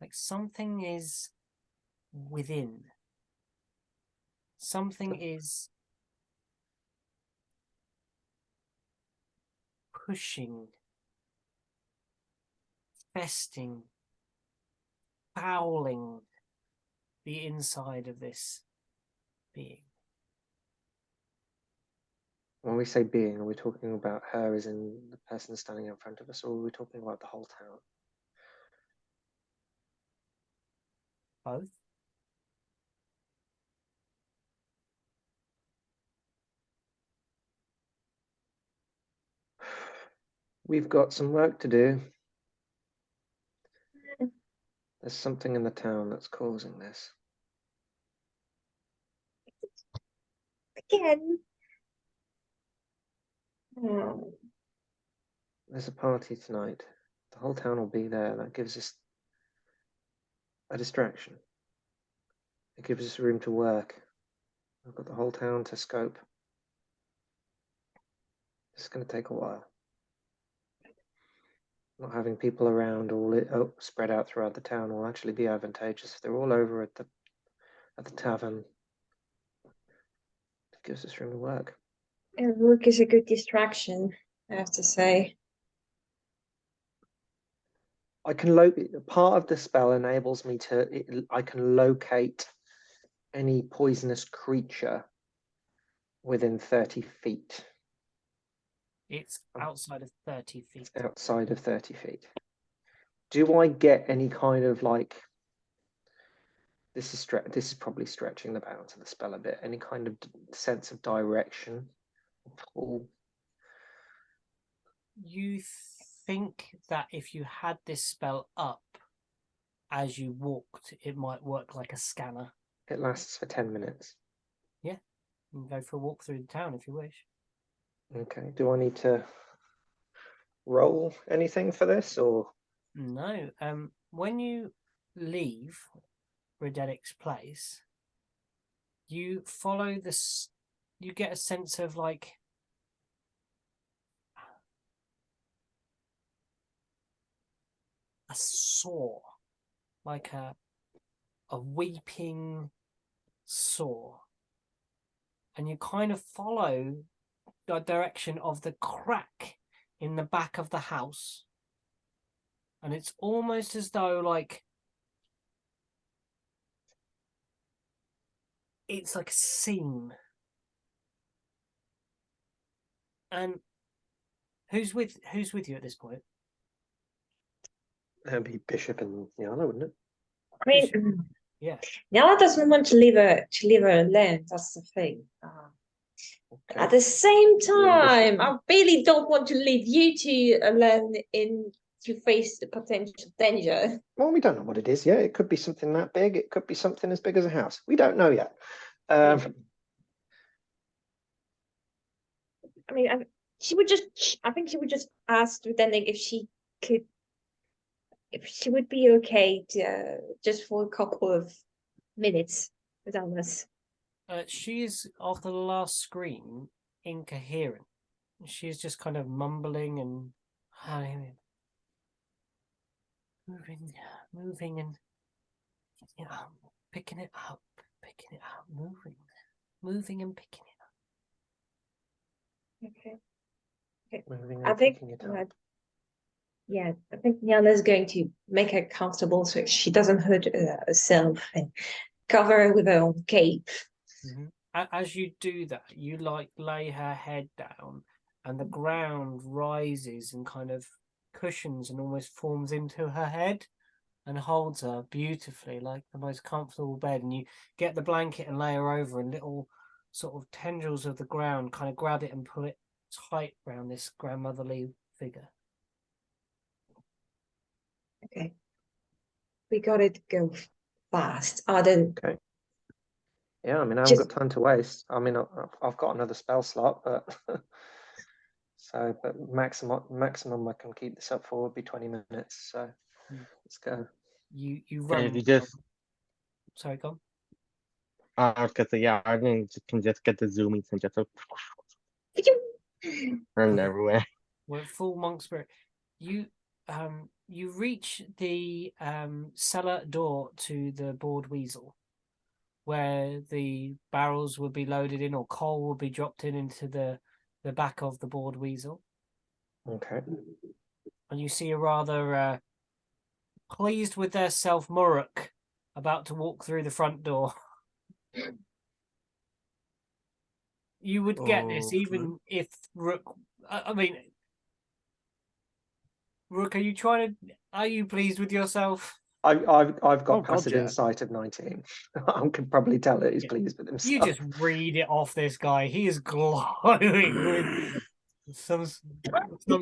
Like something is within. Something is pushing, festing, fouling the inside of this being? when we say being, are we talking about her as in the person standing in front of us, or are we talking about the whole town? Both? We've got some work to do. There's something in the town that's causing this. Again. Oh. There's a party tonight. The whole town will be there. That gives us a distraction. It gives us room to work. We've got the whole town to scope. It's going to take a while. Not having people around spread out throughout the town will actually be advantageous. If they're all over at the tavern, it gives us room to work. And work is a good distraction, I have to say. I can part of the spell enables me to. I can locate any poisonous creature within 30 feet. It's outside of 30 feet. Outside of 30 feet. Do I get any kind of like? This is probably stretching the bounds of the spell a bit. Any kind of sense of direction? Pull? You think that if you had this spell up as you walked, it might work like a scanner. It lasts for 10 minutes. Yeah, you can go for a walk through the town if you wish. Okay. Do I need to roll anything for this, or? No. When you leave Redinick's place, you follow this. You get a sense of like a saw, like a weeping saw, and you kind of follow the direction of the crack in the back of the house, and it's almost as though like it's like a seam. And who's with you at this point? That'd be Bishop and Yana, wouldn't it? I mean, Yeah. Nala doesn't want to leave her land. That's the thing. Okay. At the same You and Bishop. time, I really don't want to leave you two alone to face the potential danger. Well, we don't know what it is yet. It could be something that big. It could be something as big as a house. We don't know yet. I mean, I think she would just ask Redinick if she would be okay to just for a couple of minutes without us. She is, after the last scream, incoherent. She's just kind of mumbling and moving and picking it up, moving and picking it Okay. Moving I and think picking it up. yeah, I think Niana's going to make her comfortable so she doesn't hurt herself and cover her with her own cape. As you do that, you lay her head down, and the ground rises and kind of cushions and almost forms into her head and holds her beautifully, like the most comfortable bed. And you get the blanket and lay her over, and little sort of tendrils of the ground kind of grab it and pull it tight around this grandmotherly figure. Okay. We gotta go fast. Arden. Okay. Yeah, I mean, I haven't got time to waste. I mean, I've got another spell slot, but but maximum I can keep this up for would be 20 minutes. So let's go. You And run. if you just, Sorry, go on. I was gonna say, yeah, Arden can just get the zoomies and just run everywhere. We're full monk spirit. You reach the cellar door to the board weasel, where the barrels will be loaded in, or coal will be dropped into the back of the board weasel. Okay. And you see a rather pleased with their self Muruk about to walk through the front door. You would get this even if Rook. I mean, Rook, are you pleased with yourself? I've got God, passive yeah. insight of 19. I can probably tell that he's pleased with himself. You just read it off this guy. He is glowing with some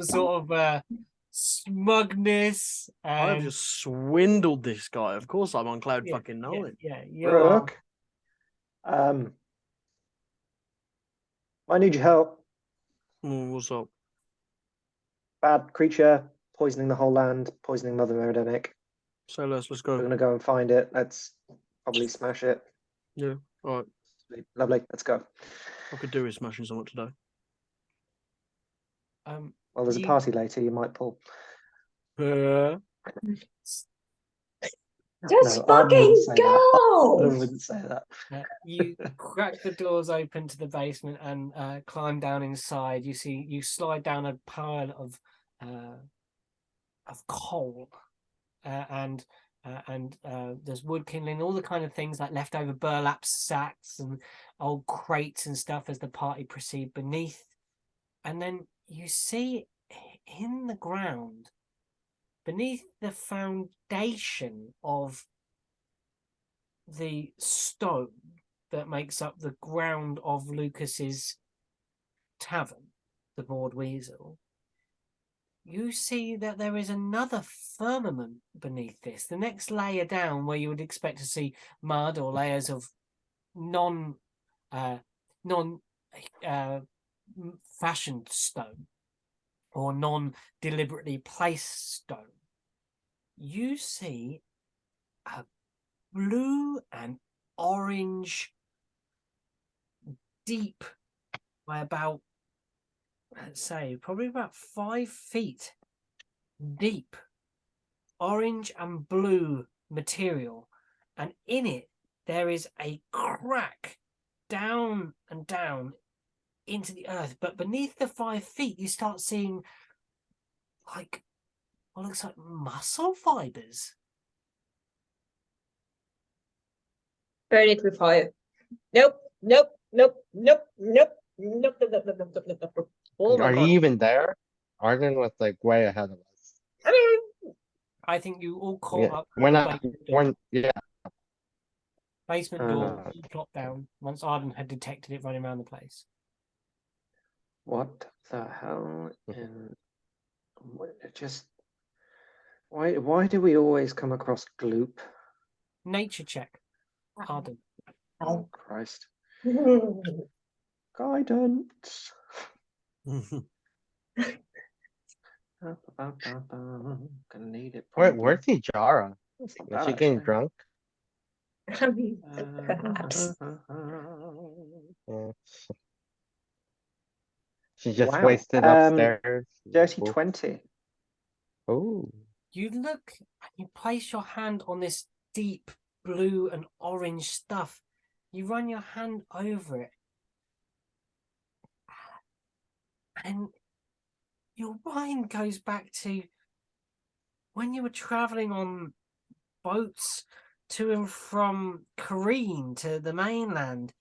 sort of smugness. I've And just swindled this guy. Of course, I'm on cloud fucking nine. yeah, you are. Rook, I need your help. What's up? Bad creature poisoning the whole land, poisoning Mother Redinick. So let's We're go. gonna go and find it. Let's probably smash it. Yeah, all right. Lovely. Let's go. I could do with smashing something today. Well, there's a party later. You might pull. Just No, I wouldn't fucking say that. go! I wouldn't say that. You crack the doors open to the basement and climb down inside. You slide down a pile of coal, and there's wood kindling, all the kind of things like leftover burlap sacks and old crates and stuff as the party proceed beneath. And then you see in the ground, beneath the foundation of the stone that makes up the ground of Lucas's tavern, the Board Weasel, you see that there is another firmament beneath this. The next layer down, where you would expect to see mud or layers of non fashioned stone or non deliberately placed stone, you see a blue and orange, deep by about, let's say, probably about 5 feet deep, orange and blue material, and in it there is a crack down and down into the earth. But beneath the 5 feet, you start seeing like what looks like muscle fibers. Burn it with fire. Nope, nope, nope, nope, nope, nope, nope, nope, nope, nope, nope, nope, nope. Oh my Are god. you even there? Arden was like way ahead of us. I mean, I think you all caught Yeah, up. yeah. Basement door, you plop down once Arden had detected it running around the place. What the hell? Why do we always come across gloop? Nature check, Arden. Oh Christ! Guidance. Gonna need it. Wait, where's Ijara? That's not Is bad, she getting actually. drunk? I mean, perhaps. Yeah. She just Wow. wasted upstairs. Dirty Oof. 20. Oh. You look and you place your hand on this deep blue and orange stuff. You run your hand over it. And your mind goes back to when you were traveling on boats to and from Kareen to the mainland.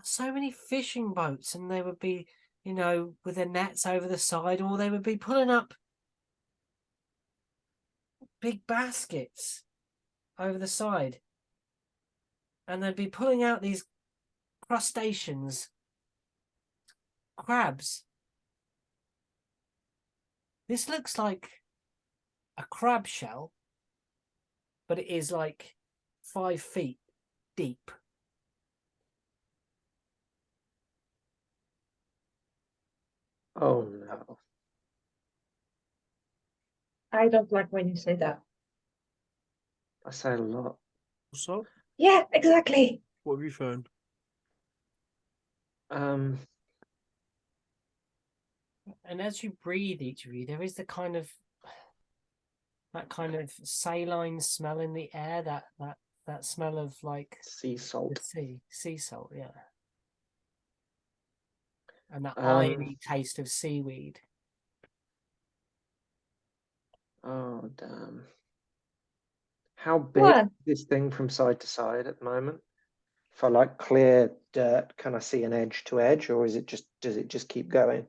So many fishing boats, and they would be, with their nets over the side, or they would be pulling up big baskets over the side. And they'd be pulling out these crustaceans, crabs. This looks like a crab shell, but it is like 5 feet deep. Oh no. I don't like when you say that. I say a lot. So, Yeah, exactly. what have you found? Um, And as you breathe, each of you, there is that kind of saline smell in the air, that smell of like sea salt. sea salt, yeah. And that Um, irony taste of seaweed. Oh damn. How big What? is this thing from side to side at the moment? If I like clear dirt, can I see an edge to edge, or does it just keep going?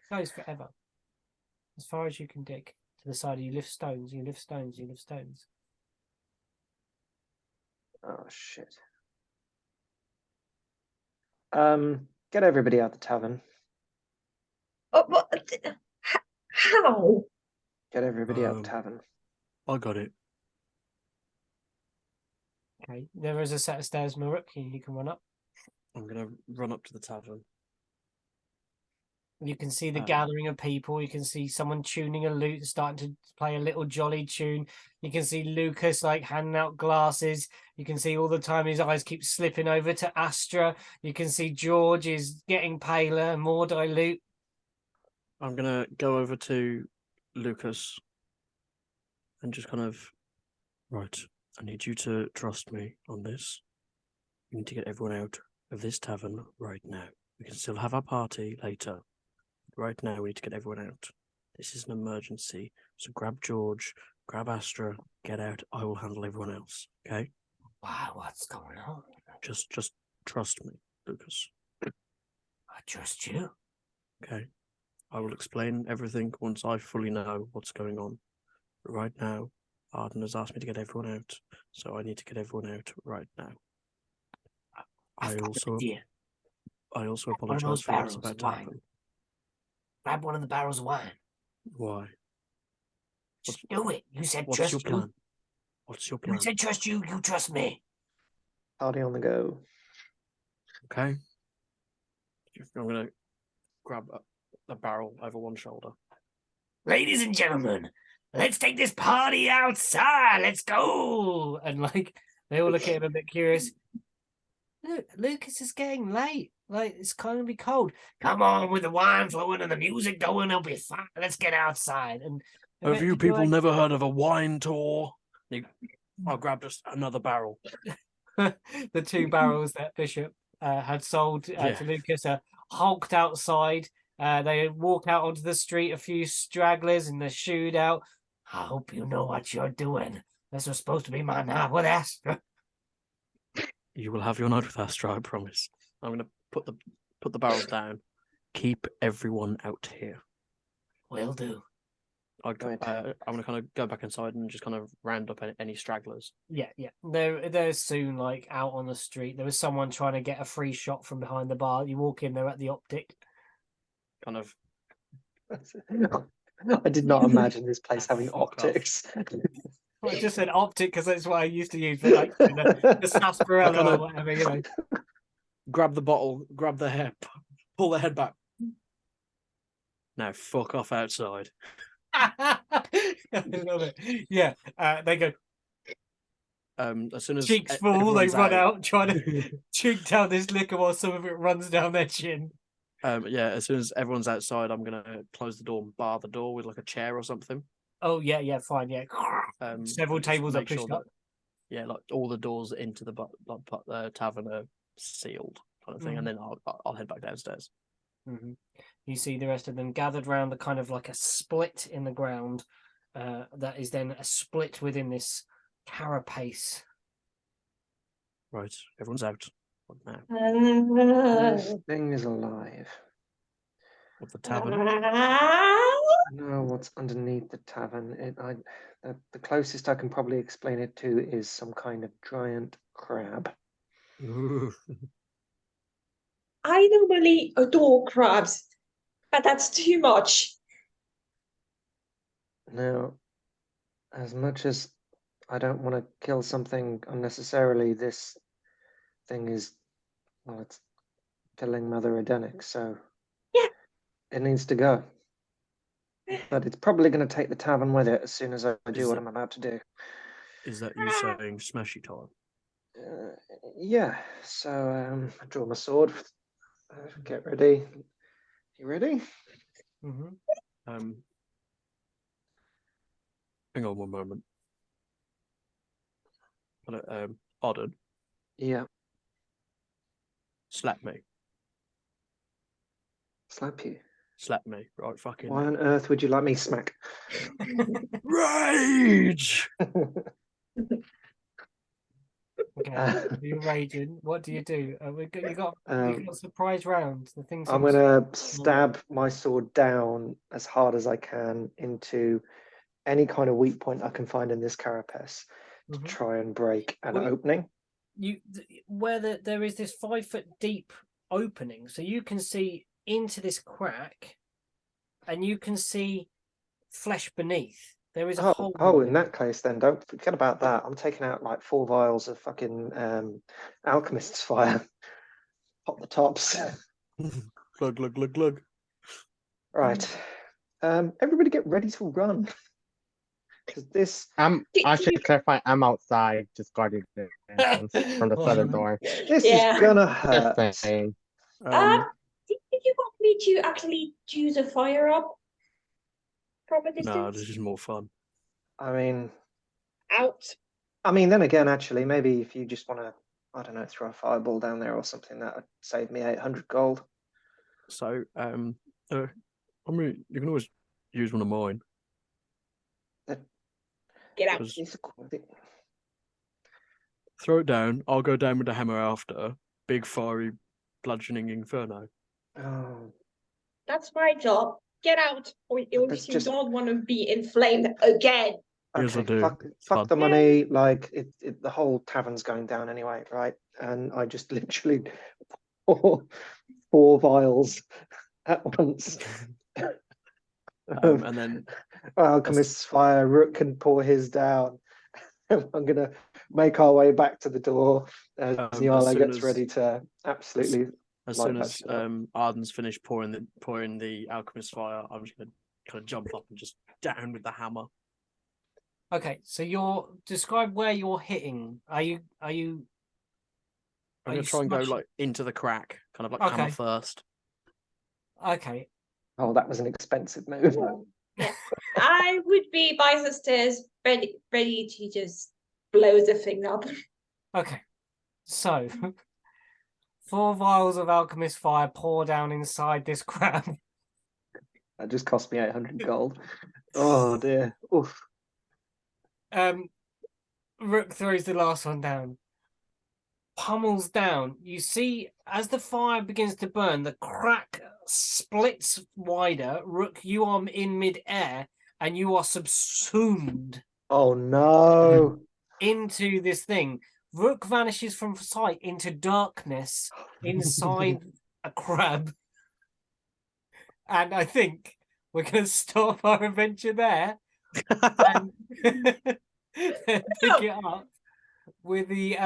Goes forever. As far as you can dig to the side. You lift stones, you lift stones, you lift stones. Oh shit. Get everybody out the tavern. Oh, what? How? Get everybody out the tavern. I got it. Okay. There is a set of stairs, Muruk, you can run up. I'm gonna run up to the tavern. You can see the gathering of people. You can see someone tuning a lute, starting to play a little jolly tune. You can see Lucas like handing out glasses. You can see all the time his eyes keep slipping over to Astra. You can see George is getting paler and more dilute. I'm gonna go over to Lucas and just kind of, right, I need you to trust me on this. We need to get everyone out of this tavern right now. We can still have our party later. Right now, we need to get everyone out. This is an emergency. So grab George, grab Astra, get out. I will handle everyone else. Okay? Wow, what's going on? Just trust me, Lucas. I trust you. Okay? I will explain everything once I fully know what's going on. But right now, Arden has asked me to get everyone out, so I need to get everyone out right now. I also apologize for what's about to happen. Grab one of the barrels of wine. Why? Just do it. You said What's trust your you. plan? What's your plan? You said trust you. You trust me. Party on the go. Okay. I'm gonna grab the barrel over one shoulder. Ladies and gentlemen, let's take this party outside. Let's go. And like they all look at him a bit curious. Look, Lucas is getting late. Like it's going to be cold. Come on, with the wine flowing and the music going, it'll be fine. Let's get outside. And Have you people never heard of a wine tour? I'll grab just another barrel. the 2 barrels that Bishop had sold to Lucas are hulked outside. They walk out onto the street, a few stragglers in the shootout. I hope you know what you're doing. This was supposed to be my night with Astra. You will have your night with Astra, I promise. I'm gonna put the barrels down. Keep everyone out here. Will do. I'm gonna kind of go back inside and just kind of round up any stragglers. Yeah. They're soon like out on the street. There was someone trying to get a free shot from behind the bar. You walk in, they're at the Optic. Kind of. I did not imagine this place having Fuck off. optics. I just said Optic because that's what I used to use for like the sarsaparilla or whatever, Grab the bottle, grab the hair, pull the head back. Now fuck off outside. I love it. Yeah, they go As soon as cheeks full, they everyone's run out trying to chink down this liquor while some of it runs down their chin. As soon as everyone's outside, I'm gonna close the door and bar the door with like a chair or something. Oh yeah, fine, yeah. Several and just tables are make sure pushed up. that, yeah, like all the doors into the tavern are sealed, kind of thing, and then I'll head back downstairs. You see the rest of them gathered around the kind of like a split in the ground that is then a split within this carapace. Right, everyone's out. What now? This thing is alive. Of the tavern. I know what's underneath the tavern. The closest I can probably explain it to is some kind of giant crab. I normally adore crabs, but that's too much. Now, as much as I don't want to kill something unnecessarily, this thing is, well, it's killing Mother Redinick, so Yeah. it needs to go. But it's probably going to take the tavern with it as soon as I do what I'm about to do. Is that you saying smashy time? Yeah, so I draw my sword. Get ready. You ready? Hang on one moment. Odden, Yeah. slap me. Slap you. Slap me. Right, fucking. Why on earth would you like me smack? Rage! Okay, you're raging. What do? You got a surprise round. The thing. I'm gonna stab my sword down as hard as I can into any kind of weak point I can find in this carapace to try and break an opening. There is this 5 foot deep opening, so you can see into this crack, and you can see flesh beneath. There is a hole. Oh, in that case, then don't forget about that. I'm taking out like 4 vials of fucking alchemist's fire. Pop the tops. Glug, glug, glug, glug. Right. Everybody get ready to run. Because this. I should clarify. I'm outside, just guarding the entrance from the southern door. This is gonna hurt. Just saying. Did you want me to actually choose a fire up from a distance? No, this is more fun. I mean, Out. I mean, then again, actually, maybe if you just want to, I don't know, throw a fireball down there or something, that would save me 800 gold. So, I mean, you can always use one of mine. Get out. Throw it down. I'll go down with the hammer after. Big fiery bludgeoning inferno. Oh, That's my job. Get out, or if you just... don't want to be inflamed again. Yes, I do. Fuck the money. Like the whole tavern's going down anyway, right? And I just literally pour 4 vials at once. And then alchemist's fire. Rook can pour his down. I'm gonna make our way back to the door as Nyala gets ready to absolutely. As soon as Arden's finished pouring the alchemist's fire, I'm just gonna kind of jump up and just down with the hammer. Okay, so describe where you're hitting. Are you? I'm gonna try and go like into the crack, kind of like hammer first. Okay. Oh, that was an expensive move. Yeah. I would be by the stairs, ready to just blow the thing up. Okay, so 4 vials of alchemist fire pour down inside this crab. That just cost me 800 gold. Oh dear. Oof. Rook throws the last one down. Pummels down. You see, as the fire begins to burn, the crack splits wider. Rook, you are in mid-air, and you are subsumed. Oh no! Into this thing. Rook vanishes from sight into darkness inside a crab. And I think we're going to stop our adventure there and pick it up with the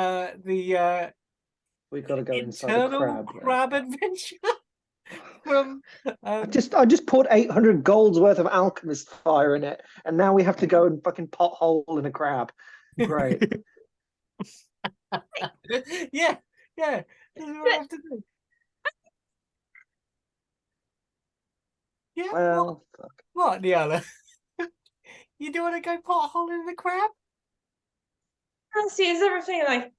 we've got to go inside the crab adventure. From I just poured 800 gold's worth of alchemist fire in it, and now we have to go and fucking pot hole in a crab. Great. yeah. This is what I have to do. Yeah. Well, fuck. What, Niala? You do want to go potholing the crab? And sees everything like,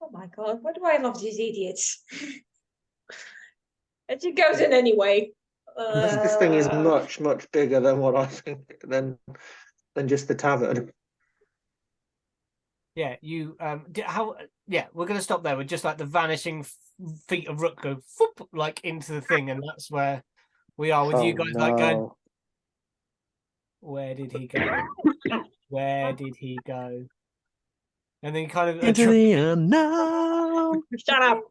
oh my god, why do I love these idiots? And she goes in anyway. This thing is much, much bigger than what I think than just the tavern. Yeah, you yeah, we're gonna stop there with just like the vanishing feet of Rook go whoop, like into the thing, and that's where we are with you guys like going, where did he go? Where did he go? And then kind of Into the unknown. Shut up.